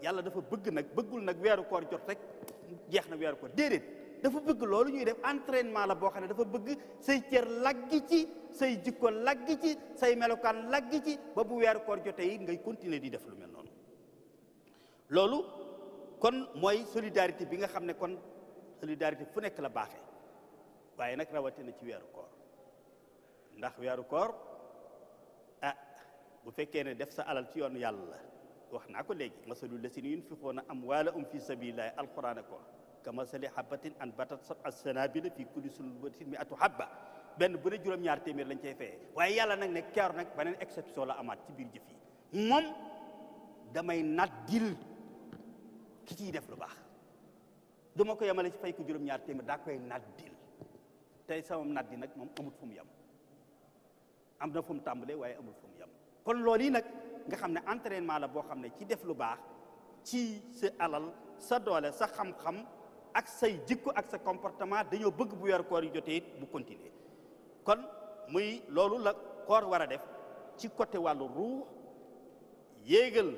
A: yàlla dafa bëgg nag bëggul nag weeru koor jot rek jeex na weeru koor déedéet dafa bëgg loolu ñuy def entraînement la boo xam ne dafa bëgg say cër laggi ci say jikko laggi ci say melokaan laggi ci ba bu weeru koor jotee yi ngay continuer di def lu mel noonu loolu kon mooy solidarité bi nga xam ne kon solidarité fu nekk la baaxee waaye nag rawatina ci weeru koor ndax weeru koor bu fekkee ne def sa alal ci yoonu yàlla la wax naa ko léegi masalul lazina yunfiquuna amwaalahum fi sabilillahi alquran ko kamasali habatin anbatat sab'a sanabila fi kulli sunbulatin mi'atu habba benn bu ne juróom-ñaar téeméer lañ cay fayee waaye yàlla nag ne keer nag beneen exception la amaat ci biir jëf yi moom damay naddil ki ciy def lu baax du ma ko yemale ci fay ko juróom-ñaar téeméer daa koy naddil tey sama naddi nag moom amul fu mu yem am na fu mu tàmbalee waaye amul fu mu yem kon loolu yi nag nga xam ne entraînement la boo xam ne ci def lu baax ci sa alal sa doole sa xam-xam ak say jikko ak sa comportement dañoo bëgg bu weeru koor yi jotee it bu continuer kon muy loolu la koor war a def ci côté wàllu ruux yéegal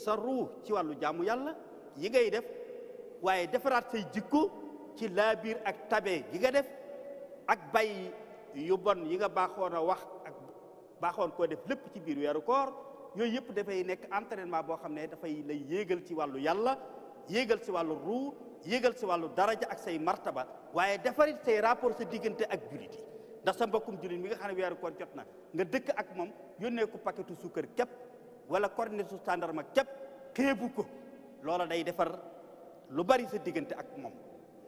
A: sa ruux ci wàllu jaamu yàlla yi ngay def waaye defaraat say jikko ci laabiir ak tabe gi nga def ak bay yu bon yi nga baaxoon a wax ak baaxoon koo def lépp ci biir weeru koor yooyu yëpp dafay nekk entraînement boo xam ne dafay lay yéegal ci wàllu yàlla yéegal ci wàllu ruu yéegal ci wàllu daraja ak say martaba waaye defarit say rapport sa diggante ak jullit yi ndax sa mbokkum jullit mi nga xam ne weeru koor jot na nga dëkk ak moom yónnee ko paquetu suukar képp wala cornet su tàndarma képp xeebu ko loola day defar lu bari sa diggante ak moom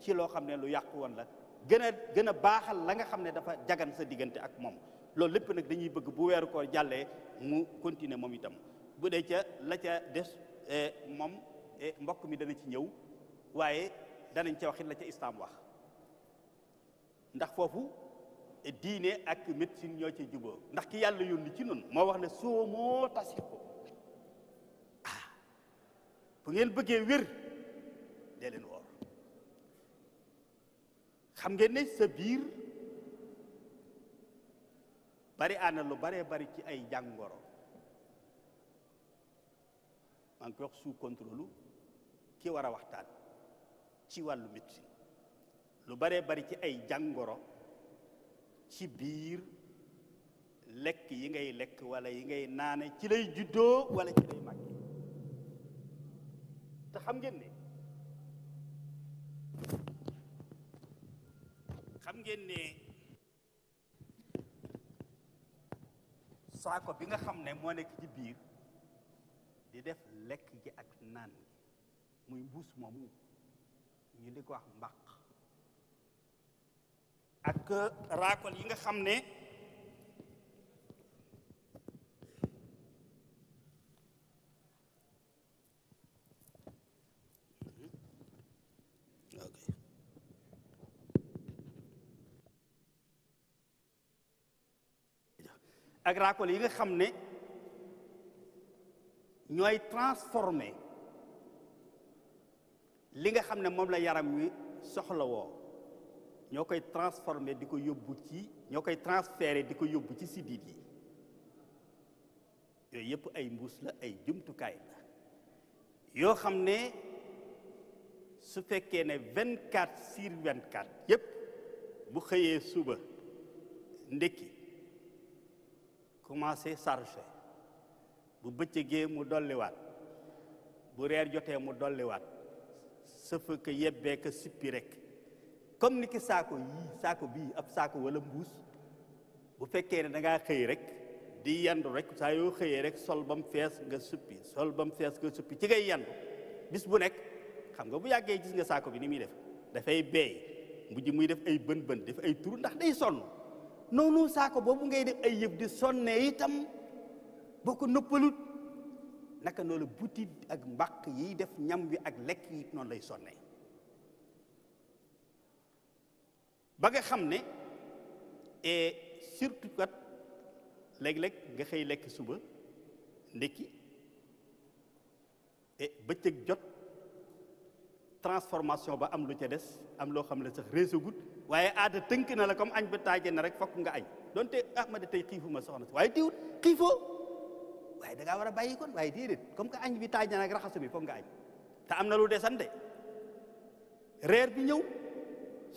A: ci loo xam ne lu yàqu woon la gën a baaxal la nga xam ne dafa jagan sa diggante ak moom loolu lépp nag dañuy bëgg bu weeru koor jàllee mu continuer moom itam bu dee ca la ca des moom mbokk mi dana ci ñëw waaye danañ ca waxit la ca islaam wax ndax foofu diine ak médecine ñoo ci juboo ndax ki yàlla yónni ci noonu moo wax ne soo moo tasi ko bu ngeen bëggee wér dee leen woor xam ngeen ne sa biir bari ana lu baree bari ci ay jàngoro maa ngi koy wax sous contrôle ki war a waxtaan ci wàllu médecine lu baree bari ci ay jàngoro ci biir lekk yi ngay lekk wala yi ngay naane ci lay juddoo wala ci lay màgge te xam ngeen ne saako bi nga xam ne moo nekk ci biir di def lekk gi ak naan gi muy mbuus moomu ñu di ko wax mbaq ak raakol yi nga xam ne ak raakol yi nga xam ne ñooy transformé li nga xam ne moom la yaram wi soxla woo ñoo koy transformé di ko yóbbu ci ñoo koy transféré di ko yóbbu ci sidit yi yooyu yëpp ay mbuus la ay jumtukaay la yoo xam ne su fekkee ne 24/24 yëpp bu xëyee suba ndekki commencé chargé bu bëccëgee mu dolliwaat bu reer jotee mu dolliwaat sëfa ka yebbee ka sippi rek comme ni ki saako bii ab saako wala mbuus bu fekkee ne da ngaa xëy rek di yandu rek saa yoo xëyee rek sol ba mu fees nga suppi sol ba mu fees nga suppi ci ngay yandu bis bu nekk xam nga bu yàggee gis nga saako bi ni muy def dafay beey mujj muy def ay bën def ay tur ndax day sonn noonu saako boobu ngay def ay yëf di sonnee itam boo ko nëppalut naka noonu butit ak mbaq yiy def ñam wi ak lekk yi noonu lay sonnee ba nga xam ne et surtout kat léeg-léeg nga xëy lekk suba ndekki et bëccëg jot transformation ba am lu ca des am loo xam ne sax réesagut waaye aada tënk na la comme añ ba taaje na rek fokk nga añ donte ma de tey xiifuma soxna si waaye diwut xiifoo waaye da ngaa war a bàyyi kon waaye déedéet comme que añ bi taaj na nag raxasu bi fokk nga añ te am na lu desande reer bi ñëw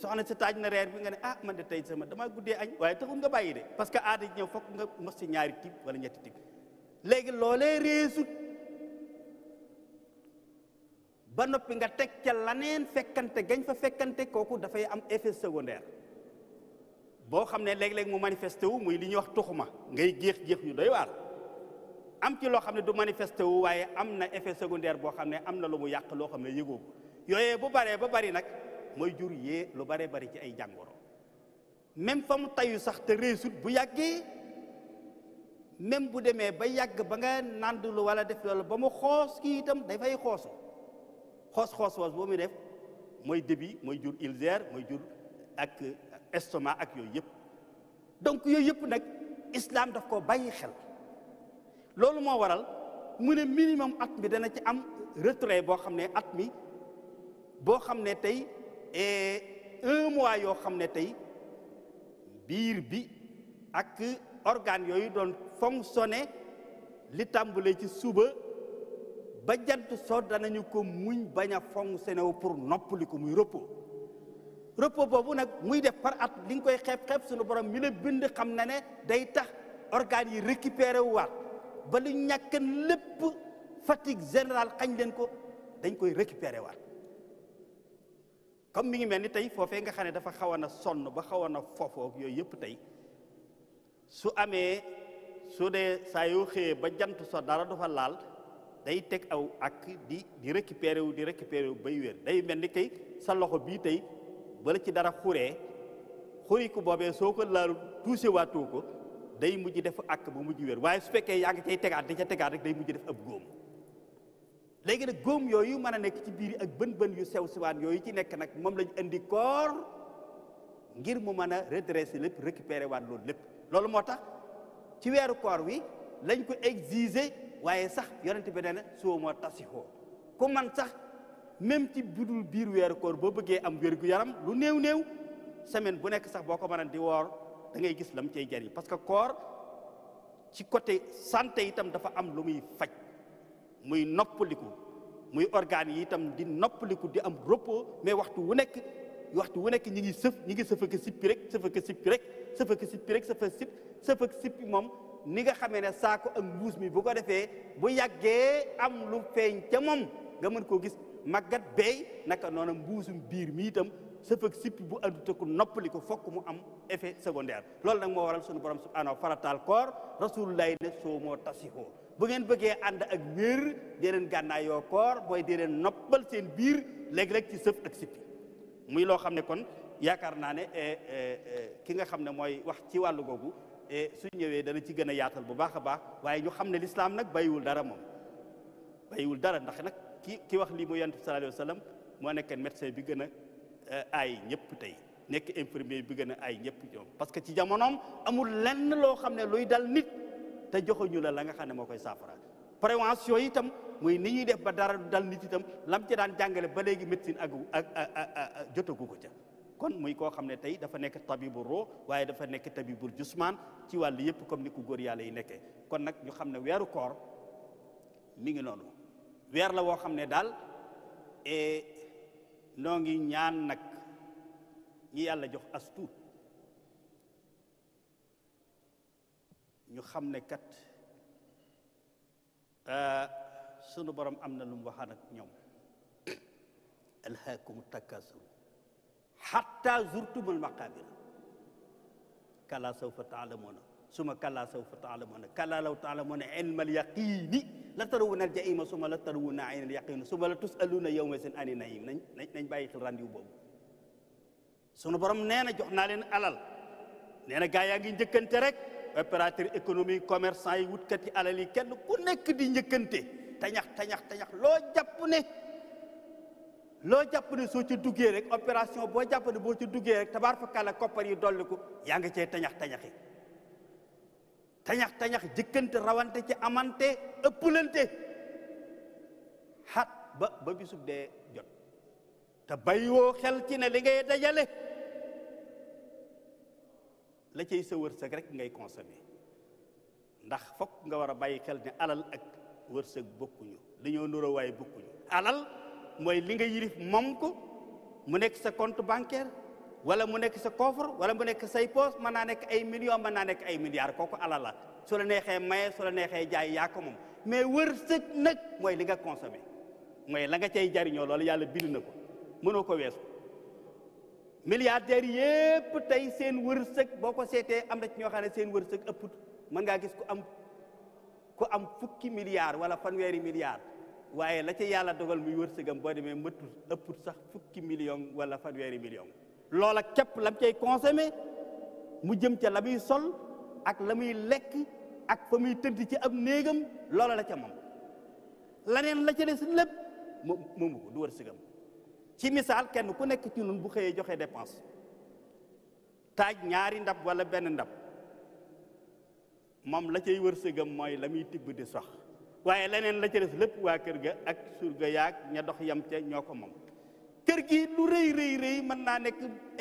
A: soxna si taaj na reer bi nga ne man de tey sama damaa guddee añ waaye taxul nga bàyyi de parce que aada ñëw fokk nga mos ci ñaari tib wala ñetti tib léegi loolee réesut ba noppi nga teg ca laneen fekkante gañ fa fekkante kooku dafay am effet secondaire boo xam ne léeg-léeg mu manifesté wu muy li ñuy wax tuxuma ngay géex yu doy waar am ci loo xam ne du manifesté wu waaye am na effet secondaire boo xam ne am na lu mu yàq loo xam ne yëgoo ko yooyee bu baree ba bari nag mooy jur yee lu baree bari ci ay jàngoro même fa mu tayu sax te réesut bu yàggee même bu demee ba yàgg ba nga nàndulu wala def loolu ba mu xoos kii itam dafay xoosu xoos boo muy def mooy débit mooy jur ulcère mooy jur ak estomac ak yooyu yëpp donc yooyu yëpp nag islam daf ko bàyyi xel loolu moo waral mu ne minimum at mi dana ci am retrait boo xam ne at mi boo xam ne tey 1 mois yoo xam ne tey biir bi ak organes yooyu doon fonctionner li tàmbalee ci suba ba jant soo danañu ko muñ bañ a fonctionner wu pour noppali ko muy repos boobu nag muy def par at li nga koy xeeb suñu borom mi la bind xam na ne day tax organes yi récupéré wu waat ba lu ñàkkan lépp fatigue générale xañ leen ko dañ koy récupéré waat comme mi ngi mel ni tey foofee nga xam ne dafa xaw a na sonn ba xaw a na foofoog yooyu yëpp tey su amee su dee saa yoo xëyee ba jant so dara du fa laal day teg aw ak di récupéré wu bay wér day mel ni kay sa loxo bii tey bala ci dara xuri ko boobee soo ko laalu touché waatoo ko day mujj def ak bu mujj wér waaye su fekkee yaa ngi cay tegaat di ca tegaat rek day mujj def ab góom léegi nag góom yooyu mën a nekk ci biir ak bën yu sew siwaan yooyu ci nekk nag moom lañ indi koor ngir mu mën a redresser lépp récupérer waat loolu lépp. loolu moo tax ci weeru koor wi lañ ko exiger waaye sax yonent bi nee na soo moo tasixoo ku man sax même ci budul biir weeru koor boo bëggee am wér gu yaram lu néew semaine bu nekk sax boo ko mën a di woor da ngay gis lam cay jariñ parce que koor ci côté santé itam dafa am lu muy faj muy noppaliku muy organes yi itam di noppaliku di am repos mais waxtu wu nekk ñi ngi sëf ak sippi rek sëf ak sippi moom ni nga xamee ne saako ak mbuus mi bu ko defee bu yàggee am lu feeñ ca moom nga mën koo gis màggat beey naka noonu mbuusum biir mi itam sëf ak sippi bu àndut ak noppali ko fokk mu am effet secondaire. loolu nag moo waral sunu borom subhanahu farataal koor rasulullahi ne soo moo tasixoo bu ngeen bëggee ànd ak wér dee leen gànnaayoo koor mooy dee leen noppal seen biir léeg-léeg ci sëf ak sippi muy loo xam ne kon yaakaar naa ne ki nga xam ne mooy wax ci wàllu googu su ñëwee dana ci gën a yaatal bu baax a baax waaye ñu xam ne lislaam nag bàyyiwul dara moom bàyyiwul dara ndax nag ki wax lii mu yonent bi sallallahu alayhi wa sallam moo nekk médecin bi gën a aay ñëpp tey nekk infirmier bi gën a aay ñëpp ñoom parce que ci jamonoom amul lenn loo xam ne luy dal nit te joxuñu la nga xam ne moo koy saafara prévention itam muy ni ñuy def ba dara du dal nit itam lam ci daan jàngale ba léegi médecine ak jotagu ko ca kon muy koo xam ne tey dafa nekk tabibul ruux waaye dafa nekk tabibul jusmaan ci wàllu yëpp comme ni ko góor yàlla yi nekkee kon nag ñu xam ne weeru koor mi ngi noonu weer la woo xam ne daal noo ngi ñaan nag ñi yàlla jox as tuut ñu xam ne kat sunu borom am na lu mu waxaan ak ñoom alhaakumu takaasur hatta zurtumul maqaabir kallaa sawfa ta'lamuuna summa kallaa sawfa ta'lamuuna kallaa law ta'lamuuna ilmal yaqiini la tarawunna al-jahiima summa la tarawunna aynal yaqiini summa la tus'aluuna yawma izin ani na'iim nañ bàyyi xel rendez-vous boobu sunu borom nee na jox naa leen alal nee na gaa yaa ngi njëkkante rek opérateur économique commerçant yi wutkat yi alal yi kenn ku nekk di njëkkante tañax loo jàpp ne soo ca duggee rek opération boo jàpp ne boo ca duggee rek tabaar fa kàlla koppar yi dolli ko yaa ngi cee tañax jëkkante rawante ci amante ëpplante xat ba bisub dee jot te bàyyiwoo xel ci ne li ngay dajale la cay sa wërsëg rek ngay consommer ndax fokk nga war a bàyyi xel ne alal ak wërsëg bokkuñu dañoo nuroo waaye bokkuñu alal mooy li nga yilif moom ko mu nekk sa compte bancaire wala mu nekk sa coffre wala mu nekk say poche mën naa nekk ay millions mën naa nekk ay milliards kooku alal la su la neexee maye su la neexee jaay yaa ko moom mais wërsëg nag mooy li nga consommé mooy la nga cay jariñoo loolu yàlla bind na ko mënoo ko weesu milliardaires yépp tey seen wërsëg boo ko seetee am na ci ñoo xam ne seen wërsëg ëpput mën ngaa gis ku am fukki milliards wala fanweeri milliards waaye la ca yàlla dogal muy wërsëgam boo demee mëttul ëpput sax fukki million wala fanweeri million loola képp lam cay consommé mu jëm ca la muy sol ak la muy lekk ak fa muy tëdd ci ab néegam loola la ca moom laneen la ca des lépp moomu ko du wërsëgam ci misaal kenn ku nekk ci ñun bu xëyee joxe dépense taaj ñaari ndab wala benn ndab moom la cay wërsëgam mooy la muy tibb di sox waaye leneen la ca des lépp waa kër ga ak surga yaag ña dox yam ca ñoo ko moom kër gi lu rëy mën naa nekk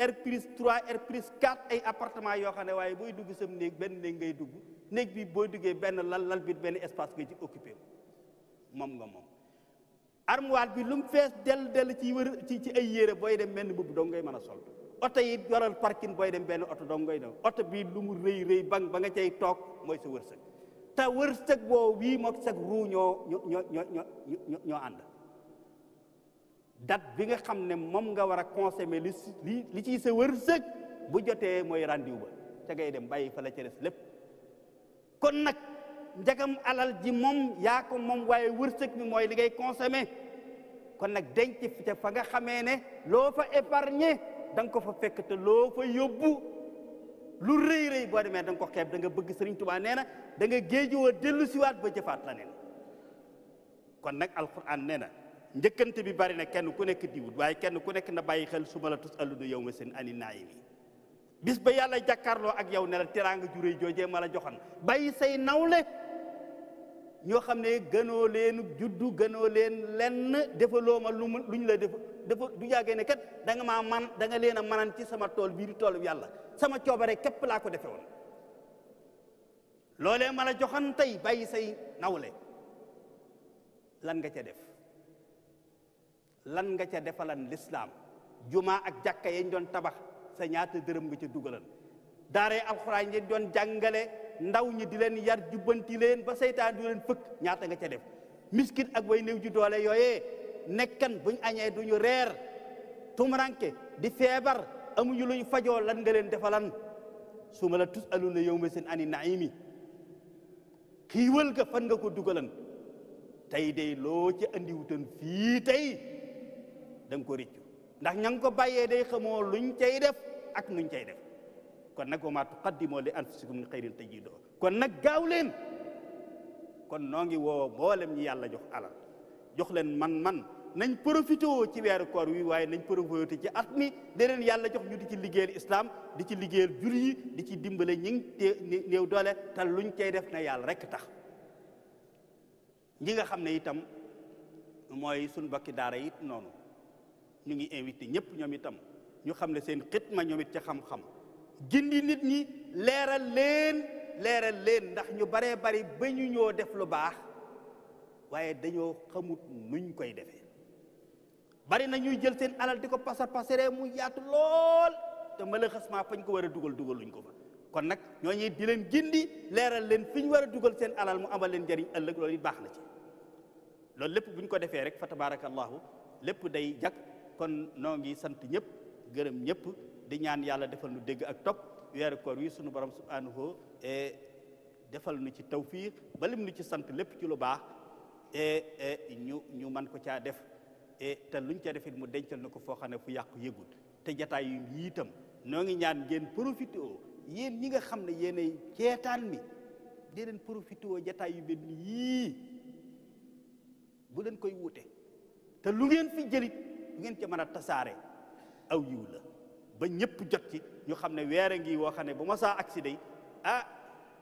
A: R plus 3 R plus 4 ay appartement yoo xam ne waaye booy dugg sam néeg benn néeg ngay dugg néeg bi boo duggee benn lal bi benn espace nga ci occupé moom nga moom armoire bi lu mu fees dell ci wër ci ay yére booy dem benn mbubb dong ngay mën a sol oto yi waral parking booy dem benn oto dong ngay dem oto bi lu mu rëy ba nga cay toog mooy sa wërsëg te wërsëg boo wii mook sag ruu ñoo ànd date bi nga xam ne moom nga war a consommer li ciy sa wërsëg bu jotee mooy rendez-vous ba ca ngay dem bàyyi fa la ca des lépp kon nag njagam alal ji moom yaa ko moom waaye wërsëg mi mooy li ngay consommer kon nag denc ca fa nga xamee ne loo fa épargner da nga ko fa fekk te loo fa yóbbu lu rëy boo demee da nga ko xeeb da nga bëgg Sëriñ Tuubaa nee na da nga géejowoo dellu siwaat ba jëfaat la neen kon nag alquran nee na njëkkante bi bari na kenn ku nekk diwut waaye kenn ku nekk na bàyyi xel suma la tusaluna yawma seen ani naimi bis ba yàlla jàkkaarloo ak yow ne la teraanga ju réy joojee ma la joxoon bàyyi say nawle ñoo xam ne gënoo leen juddu gënoo leen lenn defaloo ma luñ la dafa du yàggee ne kat da nga maa man da nga leen a manan ci sama tool bii di toolu yàlla sama coobare képp laa ko defe woon loolee ma la joxoon tey bàyyi say nawle lan nga ca def lan nga ca defalan lislaam jumaa ak jàkka yañ doon tabax sa ñaata dërëm nga ca dugalan daaree alxuraan yi doon jàngale ndaw ñi di leen yar jubbanti leen ba seytaan du leen fëkk ñaata nga ca def miskin ak way néew ji doole yooyee nekkan buñ añee duñu reer tumuranke di feebar amuñu luñ fajoo lan nga leen defalan suma la tusaluna yawma seen ani naimi xiiwal ga fan nga ko dugalan tey day loo ci andiwutan fii tey da nga ko réccu ndax ña nga ko bàyyee day xamoo luñ cay def ak nuñ cay def kon nag wa maa tuqaddimoo li anfusikum min xayrin tajiduhu kon nag gaaw leen kon noo ngi woo mboolem ñi yàlla jox alal jox leen man nañ profité ci weeru koor wi waaye nañ profité ci at mi da leen yàlla jox ñu di ci liggéeyal islam di ci liggéeyal jur yi di ci dimbale ñi ngi néew doole te luñ cay def na yàlla rek tax ñi nga xam ne itam mooy suñu bakki daara it noonu ñu ngi invité ñëpp ñoom itam ñu xam ne seen xitma ñoom it ca xam-xam gindi nit ñi leeral leen ndax ñu baree bari ba ñu ñoo def lu baax waaye dañoo xamut nuñ koy defee bari na ñuy jël seen alal di ko pasare mu yaatu lool te malheureusement fañ ko war a dugal luñ ko fa kon nag ñooñu di leen gindi leeral leen fi ñu war a dugal seen alal mu amal leen njëriñ ëllëg loolu it baax na ci loolu lépp bu ñu ko defee rek fa tabarakallahu lépp day jag kon noo ngi sant ñëpp gërëm ñëpp di ñaan yàlla defal nu dégg ak topp weeru koor wi sunu borom subhanahu defal nu ci tawfiq ba lim nu ci sant lépp ci lu baax ñu man ko caa def te luñ ca defit mu dencal na ko foo xam ne fu yàqu yëgul te jataay yu itam noo ngi ñaan ngeen profité yéen ñi nga xam ne yéenay ceetaan mi di leen profité jataay yu mel ni yii bu leen koy wute te lu ngeen fi jëlit lu ngeen ca mën a tasaare aw yiw la ba ñëpp jot ci ñu xam ne weer a ngi woo xam ne bu ma saa agsi day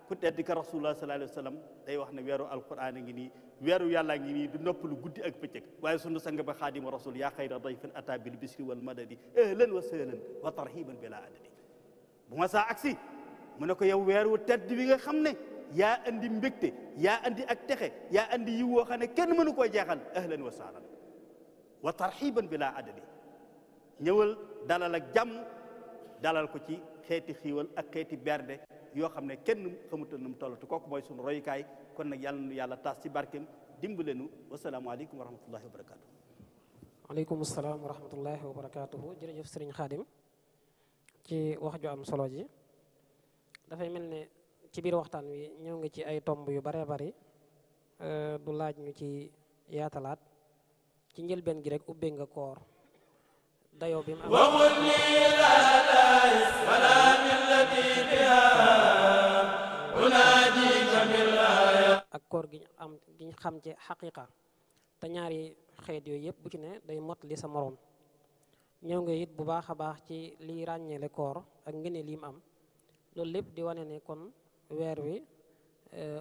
A: ku tedd ka rasulullah sallallahu alayhi wa sallam day wax ne weeru alquran a ngi nii weeru yàllaa ngi nii du noppalu guddi ak bëccëg waaye sunu sang ba xaadimu rasul yaa xayra dayfin ata bil bisri wal madadi ahlan wa sahlan wa tarhiban bila adadi bu ma saa agsi mu ne ko yow weeru tedd bi nga xam ne yaa andi mbégte yaa andi ak texe yaa andi yiw woo xam ne kenn mënu koo jeexal ahlan wa sahlan wa tarhiban bila adadi ñëwal dalal ak jàmm dalal ko ci xeeti xiiwal ak xeeti berde yoo xam ne kenn xamutal nu mu toll te kooku mooy sunu royukaay kon nag yàlla nu yàlla taas ci barkeem dimbalenu wasalaamaaleykum wa rahmatullahi wa barakaatu.
B: waaleykum salaam wa rahmatullahi wa barakaatuhu. jërëjëf sëriñ Xaadim ci wax ju am solo ji dafay mel ne ci biir waxtaan wi ñëw nga ci ay tomb yu baree bari du laaj ñu ci yaatalaat ci njëlbeen gi rek ubbee nga koor dayoo bi mu am ak koor gi am gi ñu xam ci xaqiqa te ñaari xeet yooyu yëpp bu ci ne day mot li sa moroom ñëw nga it bu baax a baax ci liy ràññeele koor ak ngëneel li mu am loolu lépp di wane ne kon weer wi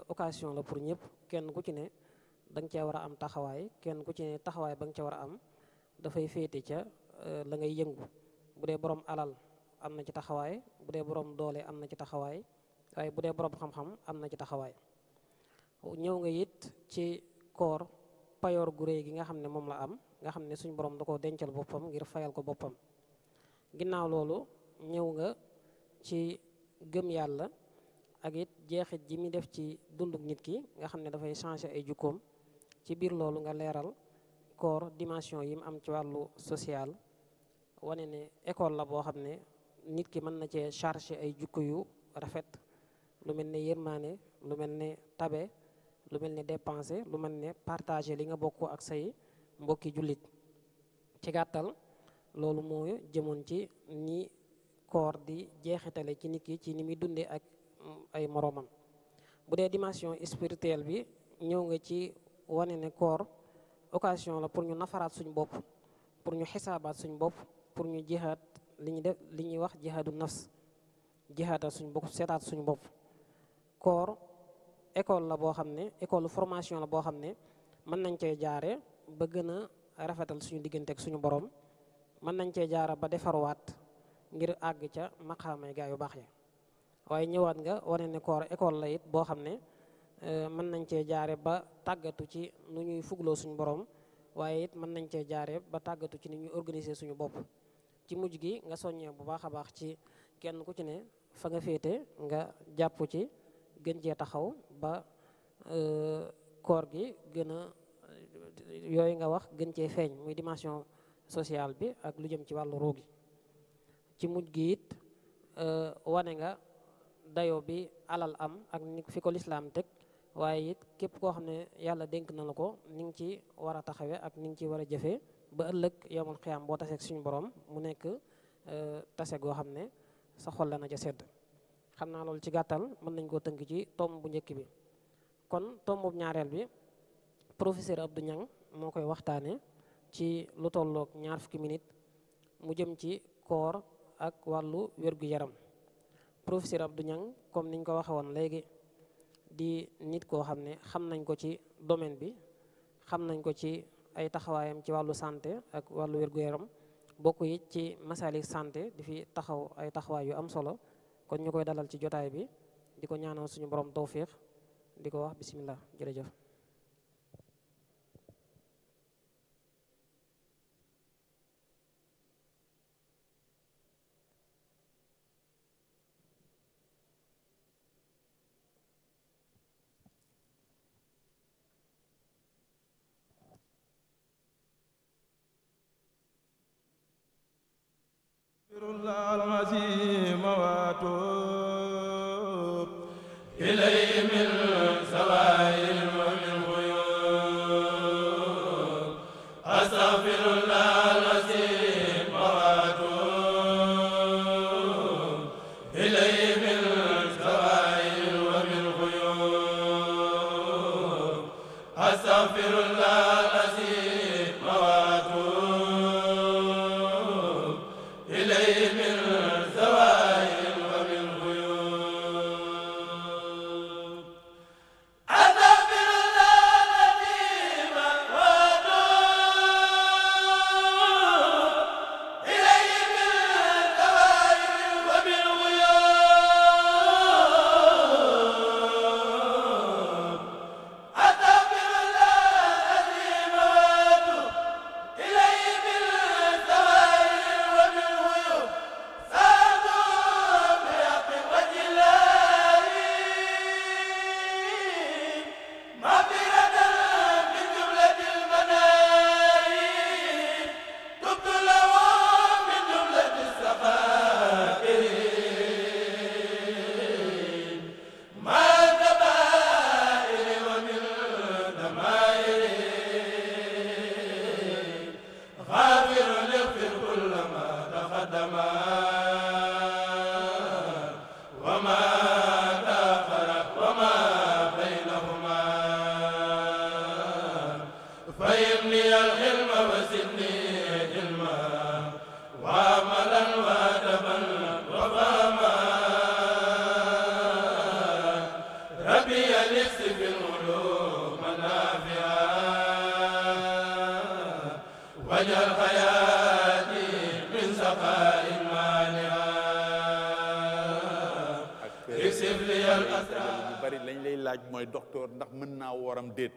B: occasion la pour ñëpp kenn ku ci ne da nga cee war a am taxawaay kenn ku ci ne taxawaay ba nga ca war a am dafay féete ca la ngay yëngu bu dee borom alal am na ci taxawaay bu dee borom doole am na ci taxawaay waaye bu dee borom xam-xam am na ci taxawaay ñëw nga it ci koor payoor gu réy gi nga xam ne moom la am nga xam ne suñ borom da ko dencal boppam ngir fayal ko boppam ginnaaw loolu ñëw nga ci gëm yàlla ak it jeexit ji mi def ci dunduk nit ki nga xam ne dafay changer ay jukkoom ci biir loolu nga leeral koor dimension yi mu am ci wàllu social wane ne école la boo xam ne nit ki mën na cee charger ay jukko yu rafet lu mel ne yërmaane lu mel ne tabe lu mel ne dépenser lu mel ne partager li nga bokk ak say mbokki jullit ci gàttal loolu moo jëmoon ci ni koor di jeexitale ci nit ki ci ni muy dundee ak ay moroomam bu dee dimension spirituelle bi ñëw nga ci wane ne koor occasion la pour ñu nafaraat suñ bopp, pour ñu xisaabaat suñ bopp, pour ñu jihaad li ñu def li ñuy wax jihaadu nafs, jihaadaat suñ bopp, seetaat suñ bopp. koor école la boo xam ne école formation la boo xam ne mën nañ cee jaare ba gën a rafetal suñu diggante ak suñu borom, mën nañ cee jaara ba defaruwaat ngir àgg ca maqaamay gaa yu baax ya. waaye ñëwaat nga wane ne koor école la it boo xam ne mën nañ cee jaare ba tàggatu ci nu ñuy fugloo suñu borom, waaye it mën nañ cee jaare ba tàggatu ci ni ñuy organiser suñu bopp. ci mujj gi nga soññee bu baax a baax ci kenn ku ci ne fa nga féete nga jàpp ci gën cee taxaw ba koor gi gën a yooyu nga wax gën cee feeñ, muy dimension sociale bi ak lu jëm ci wàllu ruu gi. ci mujj gi it wane nga dayo bi alal am ak ni fi ko lislaam teg, waaye it képp koo xam ne yàlla dénk na la ko ni ngi ci war a taxawe ak ni ngi ci war a jëfee ba ëllëg yawmal xiyaam boo taseeg suñu borom mu nekk tase goo xam ne sa xol la na ca sedd. xam naa loolu ci gàttal mën nañ koo tënk ci tomb bu njëkk bi. kon tomb bu ñaareel bi professeur Abdou Niang moo koy waxtaane ci lu tolloog 20 minutes mu jëm ci koor ak wàllu wér-gu-yaram. professeur Abdou Niang comme niñ ko waxe woon léegi di nit koo xam ne xam nañ ko ci domaine bi, xam nañ ko ci ay taxawaayam ci wàllu santé ak wàllu wér-gu-yaram, bokk it ci masalik santé di fi taxaw ay taxawaay yu am solo. kon ñu koy dalal ci jotaay bi di ko ñaanal suñu borom tawfiix, di ko wax bismillah, jërëjëf.
C: العظيم واتوب إليه من سوائل ومن غيوب أستغفر الله العظيم واتوب إليه من سوائل ومن غيوب أستغفر الله العظيم واتوب إليه من زوائل ومن غيوب أستغفر الله العظيم وأتوب إليه من زوائل ومن غيوب أستغفر الله العظيم وأتوب إليه من زوائل ومن غيوب صادوا بحق وجه الله مغفرة من جملة المناهي تبت له من جملة السخائر مع الكبائر ومن دمائر غافر يغفر كل ما تقدم وما تأخر وما بينهما فيبني الحلم وزدني علما وعملا وادبا وفهما ربي يلس في العلوم النافعه واجعل حياتي من سخاء مانعا اكسب لي الاسرار
D: lu bari lañ lay laaj mooy docteur ndax mën naa wooram déet,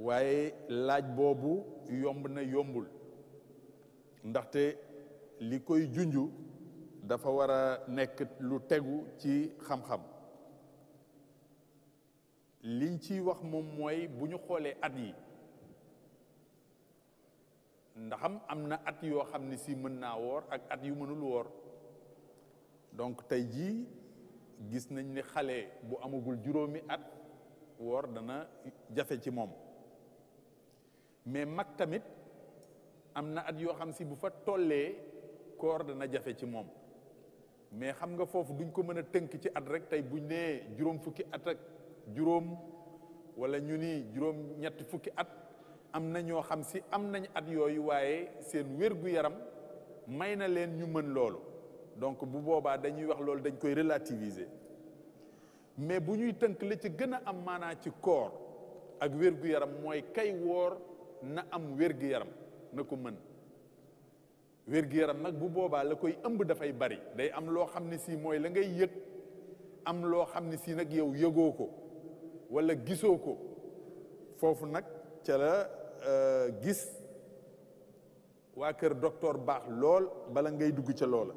D: waaye laaj boobu yomb na yombul, ndaxte li koy junju dafa war a nekk lu tegu ci xam-xam. liñ ciy wax moom mooy bu ñu xoolee at yi, ndaxam am na at yoo xam ne si mën naa woor ak at yu mënul woor. donc tey jii gis nañ ne xale bu amagul juróomi at woor dana jafe ci moom, mais mag tamit am na at yoo xam si bu fa tollee koor dana jafe ci moom. mais xam nga foofu duñ ko mën a tënk ci at rek tey buñ nee juróom fukki at ak juróom wala ñu ni juróom ñetti fukki at am na ñoo xam si am nañ at yooyu waaye seen wér-gu-yaram may na leen ñu mën loolu donc bu boobaa dañuy wax loolu dañ koy relativiser mais bu ñuy tënk la ci gën a am maanaa ci koor ak wér-gu-yaram mooy kay woor na am wér-gu-yaram na ko mën wér-gu-yaram nag bu boobaa la koy ëmb dafay bari day am loo xam ne si mooy la ngay yëg am loo xam ne si nag yow yëgoo ko wala gisoo ko foofu nag ca la gis waa kër docteur baax lool bala ngay dugg ca loola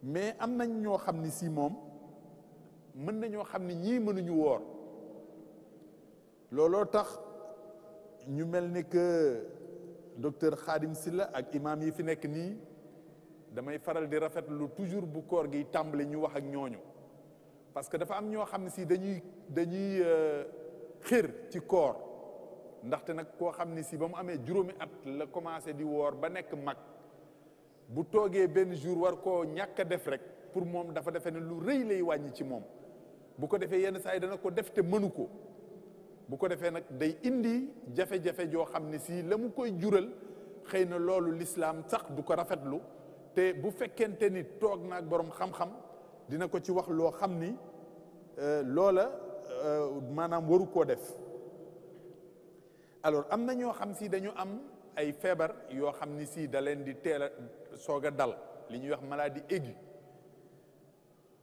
D: mais am nañ ñoo xam ni si moom mën nañoo xam ni ñii mënuñu woor looloo tax ñu mel ni que docteur Khadim Sylla ak imam yi fi nekk nii damay faral di rafetlu toujours bu koor gi tàmbali ñu wax ak ñooñu parce que dafa am ñoo xam ne si dañuy xër ci koor ndaxte nag koo xam ne si ba mu amee juróomi at la commencé di woor ba nekk mag bu toogee benn jour war koo ñàkk a def rek pour moom dafa defe ne lu rëy lay wàññi ci moom bu ko defee yenn saa yi dana ko def te mënu ko bu ko defee nag day indi jafe-jafe joo xam ne si la mu koy jural xëy na loolu lislaam sax du ko rafetlu te bu fekkente ni toog naag borom xam-xam dina ko ci wax loo xam ni loola maanaam waru koo def alors am na ñoo xam si dañu am ay feebar yoo xam ni si da leen di teel a soog a dal li ñuy wax maladie aiguë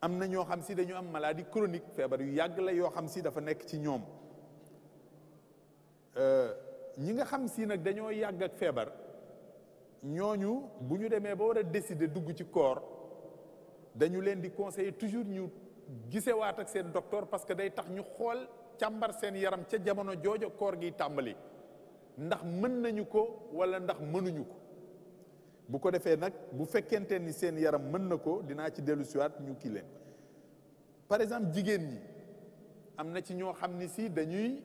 D: am na ñoo xam si dañu am maladie chronique feebar yu yàgg la yoo xam si dafa nekk ci ñoom ñi nga xam si nag dañoo yàgg ak feebar ñooñu bu ñu demee ba war a décider dugg ci koor dañu leen di conseiller toujours ñu gisewaat ak seen docteur parce que day tax ñu xool càmbar seen yaram ca jamono joojo koor gi tàmbali ndax mën nañu ko wala ndax mënuñu ko bu ko defee nag bu fekkente ni seen yaram mën na ko dinaa ci dellu siwaat ñu kii leen par exemple jigéen ñi am na ci ñoo xam ni si dañuy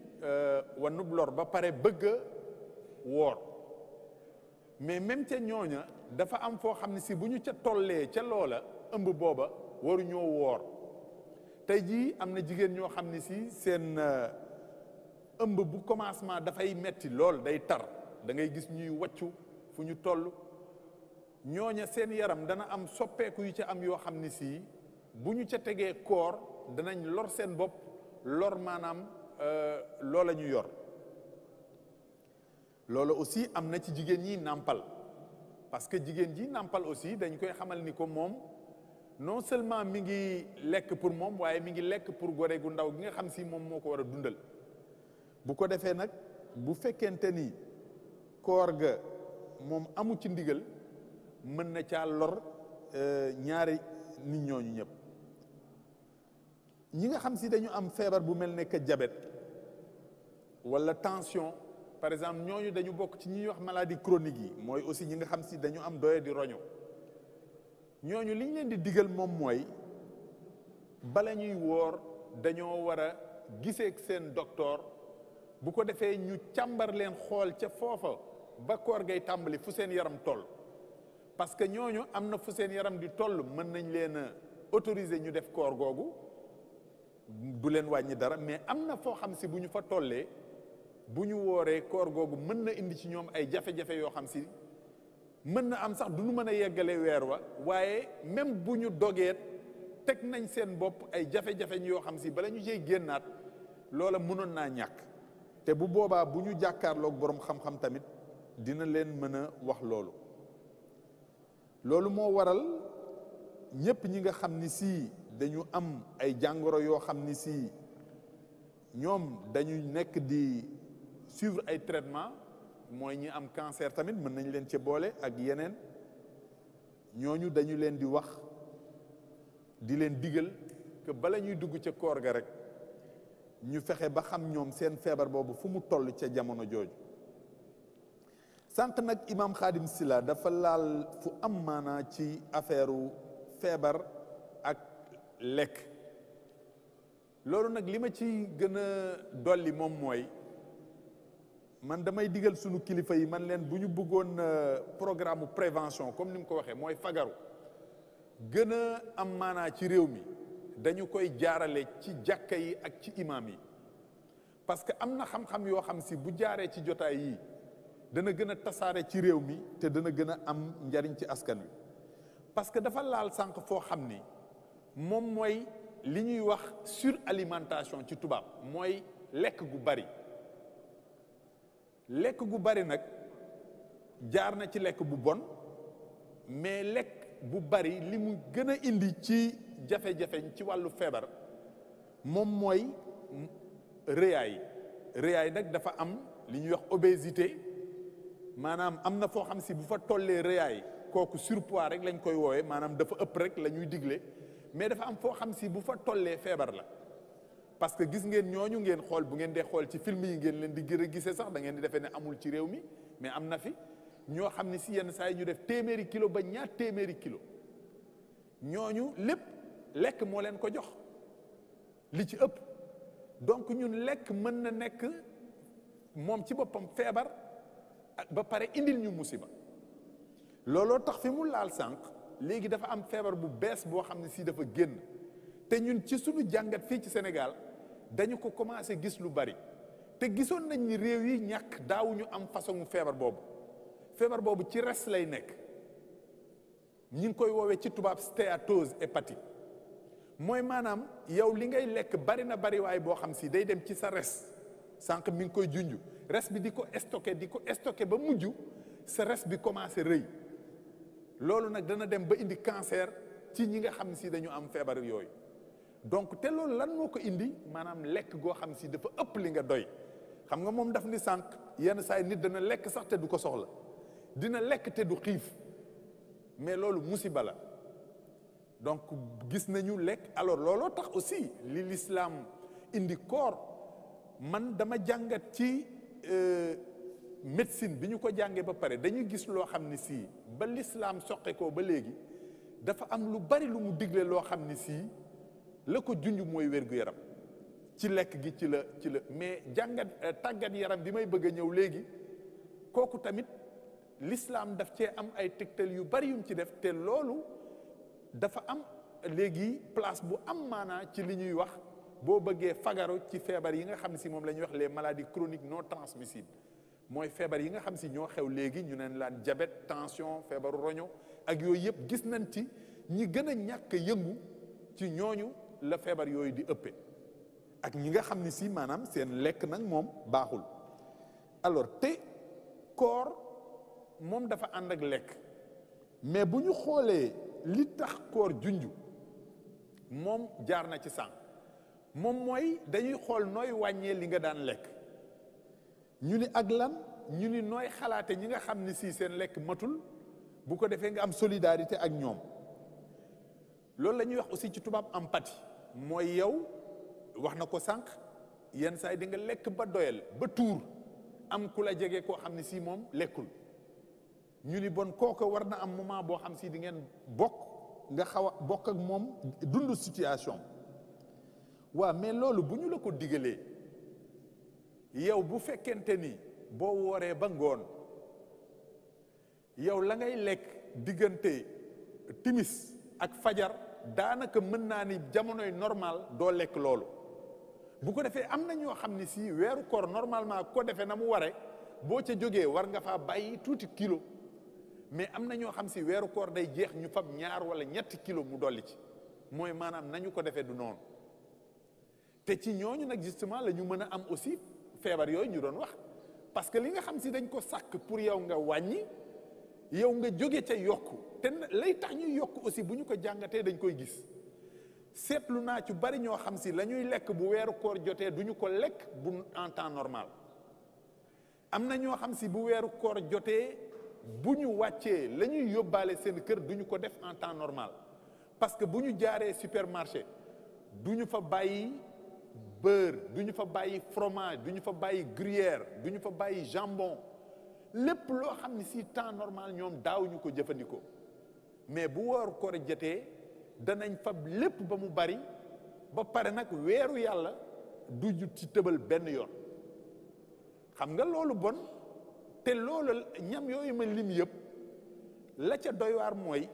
D: wanub lor ba pare bëgg a woor mais même ca ñooña dafa am foo xam ne si bu ñu ca tollee ca loola ëmb booba waruñoo woor tey jii am na jigéen ñoo xam ne si seen ëmb bu commencement dafay metti lool day tar da ngay gis ñuy wàccu fu ñu toll ñooña seen yaram dana am soppeeku yu ca am yoo xam ne si bu ñu ca tegee koor danañ lor seen bopp lor maanaam loola ñu yor loolu aussi am na ci jigéen ñi nàmpal parce que jigéen ji nàmpal aussi dañ koy xamal ni ko moom non seulement mi ngi lekk pour moom waaye mi ngi lekk pour gore gu ndaw gi nga xam si moom moo ko war a dundal bu ko defee nag bu fekkente ni koor ga moom amu ci ndigal mën na caa lor ñaari nit ñooñu ñëpp ñi nga xam si dañu am feebar bu mel ne que diabète wala tension par exemple ñooñu dañu bokk ci ñuy wax maladie chronique yi mooy aussi ñi nga xam si dañu am doye di roño ñooñu li ñu leen di digal moom mooy bala ñuy woor dañoo war a gisee ak seen docteur bu ko defee ñu càmbar leen xool ca foofa ba koor gay tàmbali fu seen yaram toll parce que ñooñu am na fu seen yaram di toll mën nañ leen a autoriser ñu def koor googu du leen wàññi dara mais am na foo xam si bu ñu fa tollee bu ñu wooree koor googu mën na indi ci ñoom ay jafe-jafe yoo xam si mën na am sax du ñu mën a yeggale weer wa waaye même bu ñu dogeet teg nañ seen bopp ay jafe-jafe yoo xam si bala ñu cey génnaat loola mënoon naa ñàkk te bu boobaa bu ñu jàkkaarloog borom xam-xam tamit dina leen mën a wax loolu moo waral ñépp ñi nga xam ni si dañu am ay jàngoro yoo xam ni si ñoom dañu nekk di suivre ay traitement mooy ñi am cancer tamit mën nañ leen ci boole ak yeneen ñooñu dañu leen di wax di leen digal que bala ñuy dugg ca koor ga rek ñu fexe ba xam ñoom seen feebar boobu fu mu toll ca jamono jooju sànq nag imam Khadim Sylla dafa laal fu am maanaa ci affaire feebar ak lekk loolu nag li ma ci gën a dolli moom mooy man damay digal sunu kilifa yi man leen bu ñu bëggoon programme prévention comme ni mu ko waxee mooy fagaru gën a am maanaa ci réew mi dañu koy jaarale ci jàkka yi ak ci imam yi parce que am na xam-xam yoo xam si bu jaaree ci jotaay yii dana gën a tasaare ci réew mi te dana gën a am njariñ ci askan wi parce que dafa laal sànq foo xam ni moom mooy li ñuy wax suralimentation ci tubaab mooy lekk gu bari nag jaar na ci lekk bu bon mais lekk bu bari li mu gën a indi ci jafe-jafe ci wàllu feebar moom mooy rëyaay nag dafa am li ñuy wax obésité maanaam am na foo xam si bu fa tollee rëyaay kooku surpoids rek lañ koy woowee maanaam dafa ëpp rek la ñuy digle mais dafa am foo xam si bu fa tollee feebar la parce que gis ngeen ñooñu ngeen xool bu ngeen dee xool ci film yi ngeen leen di gën a gisee sax da ngeen di defee ne amul ci réew mi mais am na fi ñoo xam ne si yenn saa yi ñu def téeméeri kilo ba ñaar téeméeri kilo ñooñu lépp lekk moo leen ko jox li ci ëpp donc ñun lekk mën na nekk moom ci boppam feebar ba pare indil ñu musiba looloo tax fi mu laal sànq léegi dafa am feebar bu bees boo xam ne si dafa génn te ñun ci suñu jàngat fii ci Sénégal dañu ko commencé gis lu bari te gisoon nañ ni réew yi ñàkk daawuñu am façon feebar boobu ci res lay nekk ñi ngi koy woowee ci tubaab stéatose hépatique mooy maanaam yow li ngay lekk bari na bari waay boo xam si day dem ci sa res sànq mi ngi koy junj res bi di ko stocké ba mujj sa res bi commencé rëy loolu nag dana dem ba indi cancer ci ñi nga xam si dañu am feebar yooyu donc te loolu lan moo ko indi maanaam lekk goo xam si dafa ëpp li nga doy xam nga moom daf ni sànq yenn saa yi nit dana lekk sax te du ko soxla dina lekk te du xiif mais loolu musiba la donc gis nañu lekk alors looloo tax aussi li l'islam indi koor man dama jàngat ci médecine bi ñu ko jàngee ba pare dañuy gis loo xam ni si ba l'islam soqe ko ba léegi dafa am lu bari lu mu digle loo xam ni si la ko junj mooy wér-gu-yaram ci lekk gi ci la mais jàngat tàggat yaram bi may bëgg a ñëw léegi kooku tamit l'islam daf cee am ay tegtal yu bari yum ci def te loolu dafa am léegi place bu am maanaa ci li ñuy wax boo bëggee fagaru ci feebar yi nga xam si moom la ñuy wax les maladies chroniques non transmissibles mooy feebar yi nga xam si ñoo xew léegi ñu neen laan diabète tension feebaru roño ak yooyu yëpp gis nañ ci ñi gën a ñàkk a yëngu ci ñooñu la feebar yooyu di ëppee ak ñi nga xam ni si maanaam seen lekk nag moom baaxul alors te koor moom dafa ànd ak lekk mais bu ñu xoolee li tax koor junju moom jaar na ci sànq moom mooy dañuy xool nooy wàññee li nga daan lekk ñu ni ak lan ñu ni nooy xalaate ñi nga xam ni si seen lekk matul bu ko defee nga am solidarité ak ñoom loolu la ñuy wax aussi ci tubaab empathie mooy yow wax na ko sànq yenn saa yi di nga lekk ba doyal ba tuur am ku la jege koo xam ne si moom lekkul ñu ni bon kooku war na am moment boo xam si di ngeen bokk nga xaw a bokk ak moom dund situation waaw mais loolu bu ñu la ko digalee yow bu fekkente ni boo wooree ba ngoon yow la ngay lekk diggante timis ak fajar daanaka mën naa ni jamonoy normal doo lekk loolu bu ko defee am na ñoo xam ne si weeru koor normalement ko defee na mu ware boo ca jógee war nga faa bàyyi tuuti kilo mais am na ñoo xam si weeru koor day jeex ñu fab 2 wala 3 kilo mu dolli ci mooy maanaam nañu ko defee du noonu te ci ñooñu nag justement la ñu mën a am aussi feebar yooyu ñu doon wax parce que li nga xam si dañ ko sàkk pour yow nga wàññi yow nga jóge ca yokku te lay tax ñuy yokk aussi bu ñu ko jàngatee dañ koy gis seetlu naa ci bari ñoo xam si la ñuy lekk bu weeru koor jotee du ñu ko lekk bu en temps normal am na ñoo xam si bu weeru koor jotee bu ñu wàccee la ñuy yóbbaale seen kër du ñu ko def en temps normal parce que bu ñu jaaree supermarché du ñu fa bàyyi beurre du ñu fa bàyyi fromage du ñu fa bàyyi gruyère du ñu fa bàyyi jambon lépp loo xam ne si temps normal ñoom daawuñu ko jëfandikoo mais bu weeru koor jotee danañ fab lépp ba mu bari ba pare nag weeru yàlla du ci tëbal benn yoon xam nga loolu bon te loolu ñam yooyu ma lim yëpp la ca doy waar mooy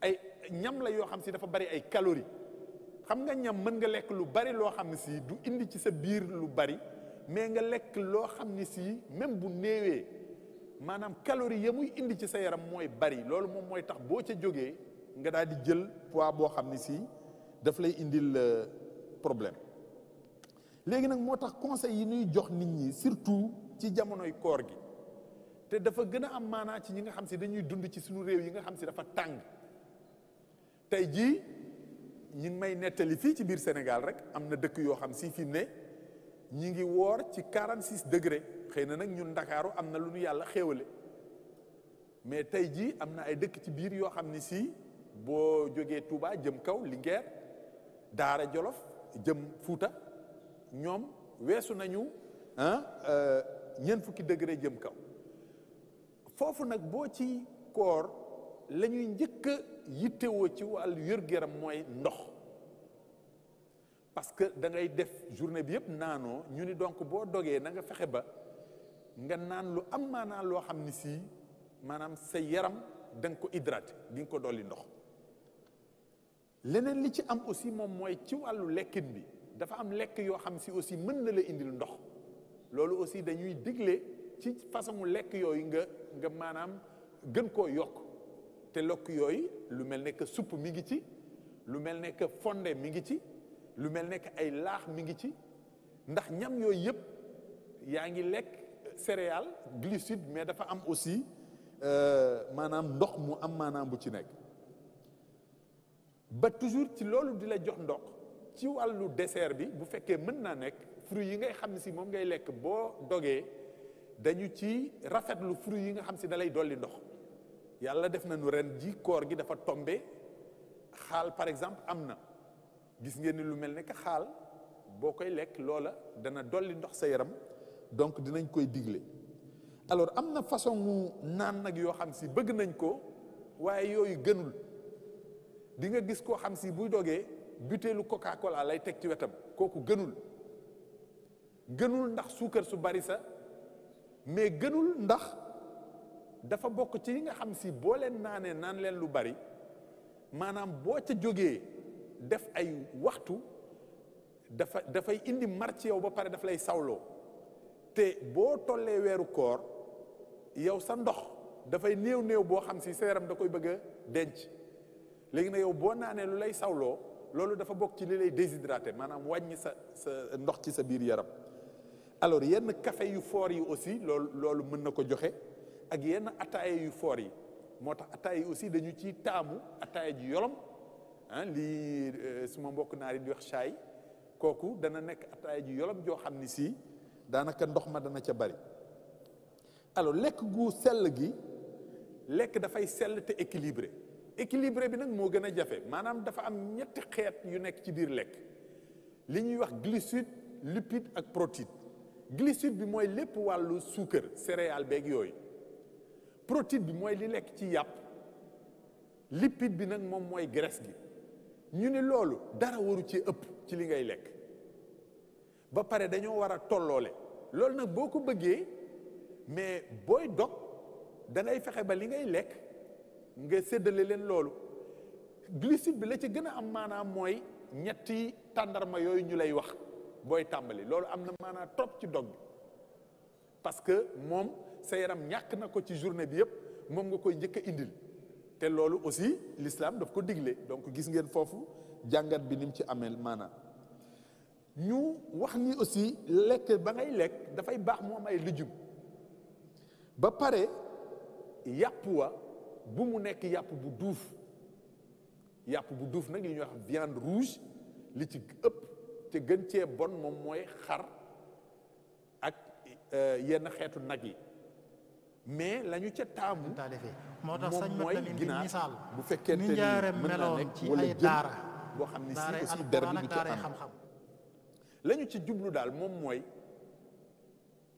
D: ay ñam la yoo xam si dafa bari ay calories xam nga ñam mën nga lekk lu bari loo xam ne si du indi ci sa biir lu bari mais nga lekk loo xam ne si même bu néewee maanaam calorie ya muy indi ci sa yaram mooy bari loolu moom mooy tax boo ca jógee nga daal di jël poids boo xam ne si daf lay indil problème léegi nag moo tax conseil yi ñuy jox nit ñi surtout ci jamonoy koor gi te dafa gën a am maanaa ci ñi nga xam si dañuy dund ci suñu réew yi nga xam si dafa tàng tey jii ñi ngi may nettali fii ci biir Sénégal rek am na dëkk yoo xam si fi ne ñi ngi woor ci 46 degré xëy na nag ñun Ndakaaru am na lu ñu yàlla xéewale mais tey jii am na ay dëkk ci biir yoo xam ni si boo jógee Touba jëm kaw Linguère Daara Jolof jëm Fuuta ñoom weesu nañu ñeent fukki degré jëm kaw foofu nag boo ci koor la ñuy njëkk a yittewoo ci wàllu wér-gu-yaram mooy ndox parce que da ngay def journée bi yëpp naanoo ñu ni donc boo dogee na nga fexe ba nga naan lu am maanaa loo xam ni si maanaam sa yaram da nga ko hydraté di nga ko dolli ndox leneen li ci am aussi moom mooy ci wàllu lekkin bi dafa am lekk yoo xam si aussi mën na la indil ndox loolu aussi dañuy digle ci façon lekk yooyu nga maanaam gën koo yokk te lokk yooyu lu mel ne que supp mi ngi ci lu mel ne que fonde mi ngi ci lu mel ne que ay laax mi ngi ci ndax ñam yooyu yëpp yaa ngi lekk céréales glucides mais dafa am aussi maanaam ndox mu am maanaam bu ci nekk ba toujours ci loolu di la jox ndox ci wàllu dessert bi bu fekkee mën naa nekk fruits yi ngay xam ne si moom ngay lekk boo dogee dañu ci rafetlu fruits yi nga xam si da lay dolli ndox yàlla def na nu ren ji koor gi dafa tombé xaal par exemple am na gis ngeen ni lu mel ne que xaal boo koy lekk loola dana dolli ndox sa yaram donc dinañ koy digle alors am na façon mu naan nag yoo xam si bëgg nañ ko waaye yooyu gënul di nga gis koo xam si buy dogee butéelu Coca Cola lay teg ci wetam kooku gënul ndax suukar su bari sa mais gënul ndax dafa bokk ci yi nga xam si boo leen naanee naan leen lu bari maanaam boo ca jógee def ay waxtu dafay indi mar ci yow ba pare daf lay sawloo te boo tollee weeru koor yow sa ndox dafay néew boo xam si sa yaram da koy bëgg a denc léegi nag yow boo naanee lu lay sawloo loolu dafa bokk ci li lay déshydraté maanaam wàññi sa ndox ci sa biir yaram alors yenn café yu fort yi aussi loolu mën na ko joxe ak yenn ataaya yu fort yi moo tax ataaya yi aussi dañu ciy taamu ataaya ji yolom lii suma mbokk naar yi di wax chaay kooku dana nekk ataaya ji yolom joo xam ni si daanaka ndox ma dana ca bari alors lekk gu sell gi lekk dafay sell te équilibré bi nag moo gën a jafe maanaam dafa am ñetti xeet yu nekk ci biir lekk li ñuy wax glucide lipide ak protéine glucide bi mooy lépp wàllu suukar céréale beeg yooyu protéine bi mooy li lekk ci yàpp lipide bi nag moom mooy graisse gi ñu ne loolu dara waru ci ëpp ci li ngay lekk ba pare dañoo war a tolloole loolu nag boo ko bëggee mais booy dog da ngay fexe ba li ngay lekk nga séddale leen loolu glucide bi la ci gën a am maanaam mooy ñetti tàndarma yooyu ñu lay wax booy tàmbali loolu am na maanaam trop ci dog bi parce que moom sa yaram ñàkk na ko ci journée bi yëpp moom nga koy njëkk a indil te loolu aussi l'islam daf ko digle donc gis ngeen foofu jàngat bi ni mu ci ameel maanaam ñu wax ni aussi lekk ba ngay lekk dafay baax mu am ay légumes ba pare yàpp wa bu mu nekk yàpp bu duuf nag li ñuy wax viande rouge li ci ëpp te gën cee bon moom mooy xar ak yenn xeetu nag yi mais la ñu ca taamu
E: moo tax sañ
D: mooy ginaar
E: misaal
D: bu fekkente ni
E: ni njaareem
D: mën naa
E: meloon
D: nekk
E: ci
D: wala
E: ay
D: jën
E: daara
D: boo xam ni si
E: daaray
D: aussi der bi
E: alxuraan
D: du
E: ak
D: ci
E: daaray
D: am
E: xam-xam
D: la ñu ci jublu daal moom mooy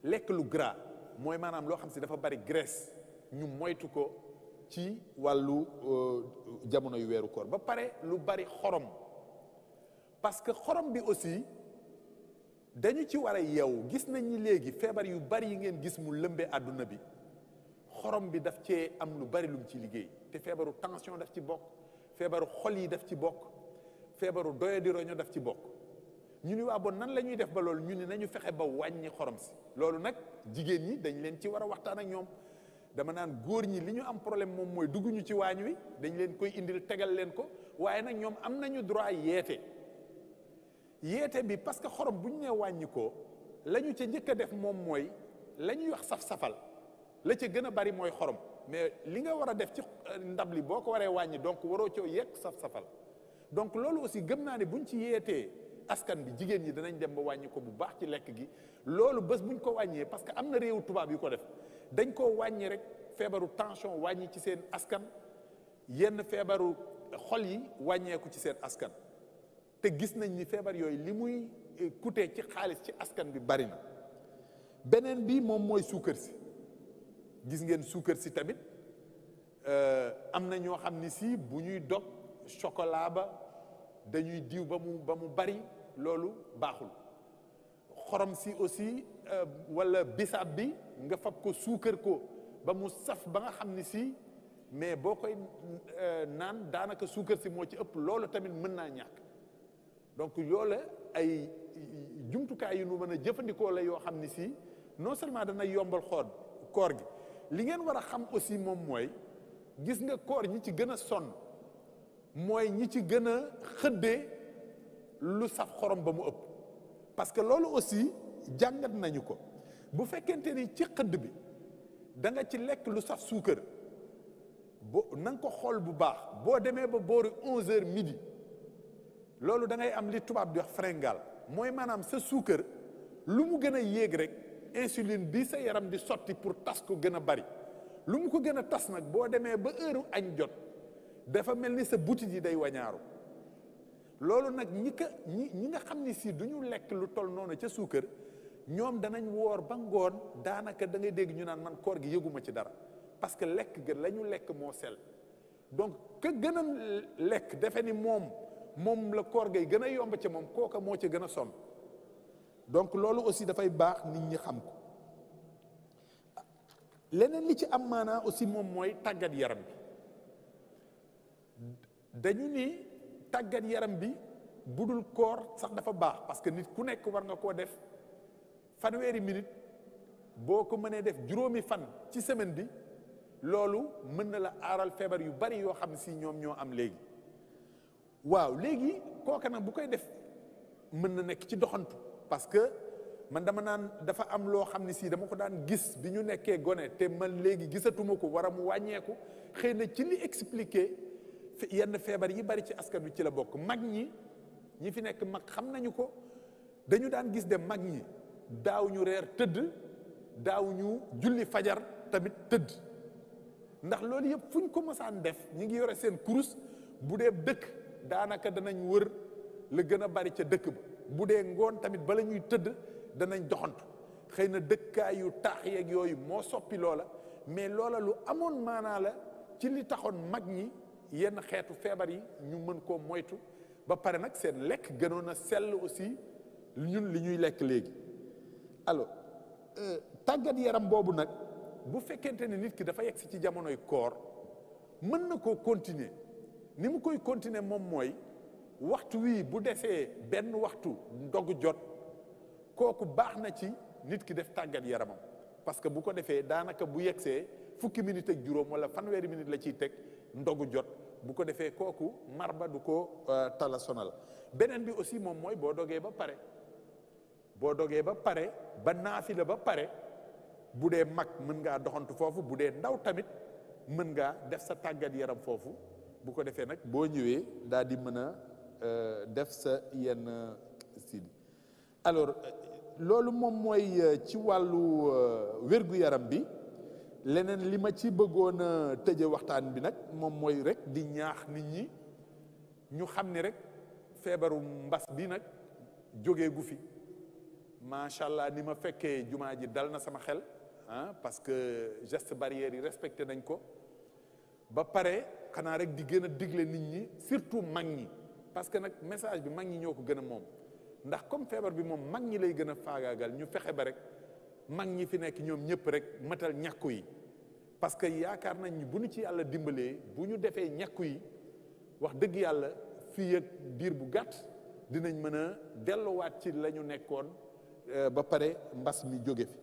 D: lekk lu gras mooy maanaam loo xam si dafa bari graisse ñu moytu ko ci wàllu jamono yu weeru koor ba pare lu bari xorom parce que xorom bi aussi dañu ci war a yeewu gis nañ ni léegi feebar yu bari yi ngeen gis mu lëmbee àdduna bi xorom bi daf cee am lu bari lum ci liggéey te feebaru tension daf ci bokk feebaru xol yi daf ci bokk feebaru doya di roño daf ci bokk ñu ni waa bon nan la ñuy def ba loolu ñu ni nañu fexe ba wàññi xorom si loolu nag jigéen ñi dañ leen ci war a waxtaan ak ñoom dama naan góor ñi li ñu am problème moom mooy dugguñu ci waañ wi dañ leen koy indil tegal leen ko waaye nag ñoom am nañu droit yeete bi parce que xorom bu ñu nee wàññi ko la ñu ca njëkk a def moom mooy la ñuy wax saf-safal la ca gën a bari mooy xorom mais li nga war a def ci ndab li boo ko waree wàññi donc waroo coo yekk saf-safal donc loolu aussi gëm naa ne buñ ci yeetee askan bi jigéen ñi danañ dem ba wàññi ko bu baax ci lekk gi loolu bés buñ ko wàññee parce que am na réewu tubaab yu ko def dañ koo wàññi rek feebaru tension wàññi ci seen askan yenn feebaru xol yi wàññeeku ci seen askan te gis nañ ni feebar yooyu li muy coûter ci xaalis ci askan bi bari na beneen bi moom mooy suukar si gis ngeen suukar si tamit am na ñoo xam ni si bu ñuy dog chocolat ba dañuy diw ba mu bari loolu baaxul xorom si aussi wala bisaab bi nga fab ko suukar ko ba mu saf ba nga xam ni si mais boo koy naan daanaka suukar si moo ci ëpp loolu tamit mën naa ñàkk donc loolu ay jumtukaay yu nu mën a jëfandikoo la yoo xam ni si non seulement dana yombal koor gi li ngeen war a xam aussi moom mooy gis nga koor ñi ci gën a sonn mooy ñi ci gën a xëddee lu saf xorom ba mu ëpp parce que loolu aussi jàngat nañu ko bu fekkente ni ci xëdd bi da nga ci lekk lu saf suukar na nga ko xool bu baax boo demee ba boori 11h midi loolu da ngay am li tubaab di wax fringale mooy maanaam sa suukar lu mu gën a yéeg rek insuline bi sa yaram di sotti pour tas ko gën a bari lu mu ko gën a tas nag boo demee ba heure añ jot dafa mel ni sa butit yi day wañaaru loolu nag ñi nga xam ni si du ñu lekk lu toll noonu ca suukar ñoom danañ woor ba ngoon daanaka da ngay dégg ñu naan man koor gi yëguma ci dara parce que lekk ga la ñu lekk moo sell donc ka gën a lekk defe ni moom la koor gay gën a yomb ca moom kooka moo ca gën a sonn donc loolu aussi dafay baax nit ñi xam ko leneen li ci am maanaa aussi moom mooy tàggat yaram bi dañu ni tàggat yaram bi budul koor sax dafa baax parce que nit ku nekk war nga koo def fanweeri minute boo ko mënee def juróomi fan ci semaine bi loolu mën na la aaral feebar yu bari yoo xam si ñoom ñoo am léegi waaw léegi kooka nag bu koy def mën na nekk ci doxantu parce que man dama naan dafa am loo xam ne si dama ko daan gis bi ñu nekkee gone te man léegi gisatuma ko war a mu wàññeeku xëy na ci li expliqué yenn feebar yi bari ci askan wi ci la bokk mag ñi fi nekk mag xam nañu ko dañu daan gis de mag ñi daaw ñu reer tëdd daaw ñu julli fajar tamit tëdd ndax loolu yëpp fu ñu ko mosaan def ñi ngi yore seen kurus bu dee dëkk daanaka danañ wër la gën a bari ca dëkk ba bu dee ngoon tamit bala ñuy tëdd danañ doxantu xëy na dëkkaayu taax yeeg yooyu moo soppi loola mais loola lu amoon maanaa la ci li taxoon mag ñi yenn xeetu feebar yi ñu mën koo moytu ba pare nag seen lekk gënoon a sell aussi ñun li ñuy lekk léegi alors tàggat yaram boobu nag bu fekkente ne nit ki dafa yegg si ci jamonoy koor mën na koo continuer ni mu koy continuer moom mooy waxtu wii bu desee benn waxtu ndog jot kooku baax na ci nit ki def tàggat yaramam parce que bu ko defee daanaka bu yegsee fukki minute ak juróom wala fanweeri minute la ciy teg ndogu jot bu ko defee kooku marba du ko tala sonal beneen bi aussi moom mooy boo dogee ba pare ba naafila ba pare bu dee mag mën ngaa doxantu foofu bu dee ndaw tamit mën ngaa def sa tàggat yaram foofu bu ko defee nag boo ñëwee daal di mën a def sa yenn style alors loolu moom mooy ci wàllu wér-gu-yaram bi leneen li ma ci bëggoon a tëje waxtaan bi nag moom mooy rek di ñaax nit ñi ñu xam ni rek feebaru mbas bi nag jógee gu fi macha allah ni ma fekkee jumaa ji dal na sama xel parce que geste barrière yi respecté nañ ko ba pare xanaa rek di gën a digle nit ñi surtout mag ñi parce que nag message bi mag ñi ñoo ko gën a moom ndax comme feebar bi moom mag ñi lay gën a faagaagal ñu fexe ba rek mag ñi fi nekk ñoom ñëpp rek matal ñàkku yi parce que yaakaar nañ ni bu ñu ci yàlla dimbalee bu ñu defee ñàkku yi wax dëgg yàlla fii ak diir bu gàtt dinañ mën a delluwaat ci la ñu nekkoon ba pare mbas mi jóge fi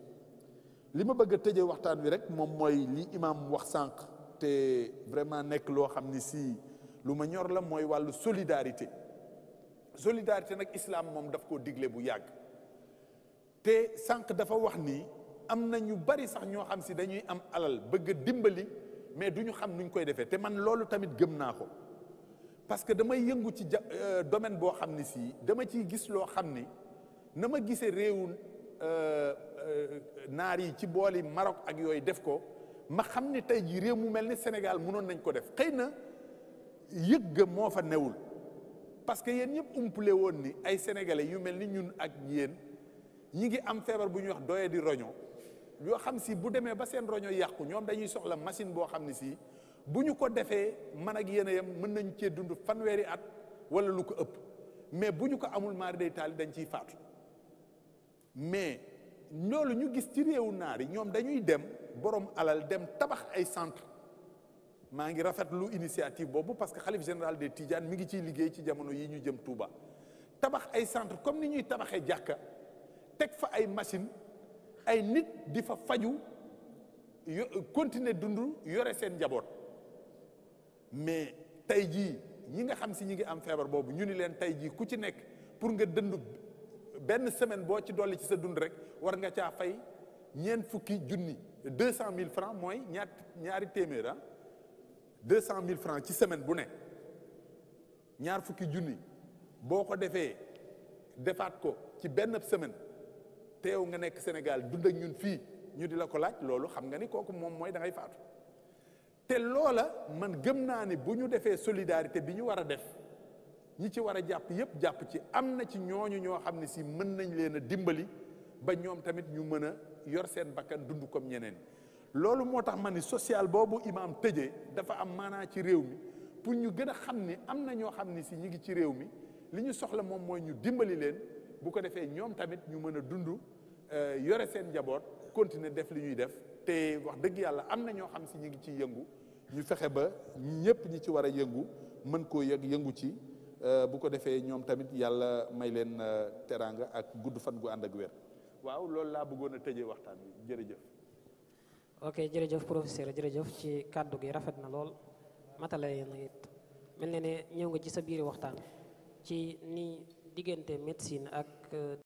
D: li ma bëgg a tëjee waxtaan wi rek moom mooy li imam wax sànq te vraiment nekk loo xam ni si lu ma ñor la mooy wàllu solidarité nag islam moom daf koo digle bu yàgg te sànq dafa wax ni am na ñu bari sax ñoo xam si dañuy am alal bëgg a dimbali mais du ñu xam nuñ koy defee te man loolu tamit gëm naa ko parce que damay yëngu ci domaine boo xam ni si dama ciy gis loo xam ni na ma gisee réewu naar yi ci booli Maroc ak yooyu def ko ma xam ni tey jii réew mu mel ni Sénégal mënoon nañ ko def xëy na yëgga moo fa newul parce que yéen ñëpp umpule woon ni ay sénégalais yu mel ni ñun ak yéen ñi ngi am feebar bu ñuy wax doye di roño yoo xam si bu demee ba seen roño yàqu ñoom dañuy soxla machine boo xam ne si bu ñu ko defee man ak yéen a yem mën nañ cee dund fanweeri at wala lu ko ëpp mais bu ñu ko amul maari day taali dañ ciy faatu mais loolu ñu gis ci réewu naar yi ñoom dañuy dem borom alal dem tabax ay centre maa ngi rafetlu initiative boobu parce que xalif général des Tidianes mi ngi ciy liggéey ci jamono yi ñu jëm Touba tabax ay centre comme ni ñuy tabaxee jàkka teg fa ay machine ay nit di fa faju continuer dund yore seen njaboot mais tey jii ñi nga xam si ñi ngi am feebar boobu ñu ni leen tey jii ku ci nekk pour nga dund benn semaine boo ci dolli ci sa dund rek war nga caa fay ñeent fukki junni 200 000 francs mooy ñaari téeméer 200 000 francs ci semaine bu ne ñaar fukki junni boo ko defee defaat ko ci benn semaine teew nga nekk Sénégal dund ak ñun fii ñu di la ko laaj loolu xam nga ni kooku moom mooy da ngay faatu te loola man gëm naa ni bu ñu defee solidarité bi ñu war a def ñi ci war a jàpp yépp jàpp ci am na ci ñooñu ñoo xam ne si mën nañ leen a dimbali ba ñoom tamit ñu mën a yor seen bakkan dund comme ñeneen loolu moo tax man ni social boobu imaam tëjee dafa am maanaa ci réew mi pour ñu gën a xam ni am na ñoo xam ne si ñi ngi ci réew mi li ñu soxla moom mooy ñu dimbali leen bu ko defee ñoom tamit ñu mën a dund yore seen njaboot continuer def li ñuy def te wax dëgg yàlla am na ñoo xam si ñi ngi ciy yëngu ñu fexe ba ñëpp ñi ci war a yëngu mën koo yëngu ci bu ko defee ñoom tamit yàlla may leen teraanga ak gudd fan gu ànd ak wér waaw loolu laa bëggoon a tëjee waxtaan wi jërëjëf.
B: ok jërëjëf professeur jërëjëf ci kàddu gi rafet na lool matale yéen it mel na ne ñëw nga ci sa biir waxtaan ci ni diggante médecine ak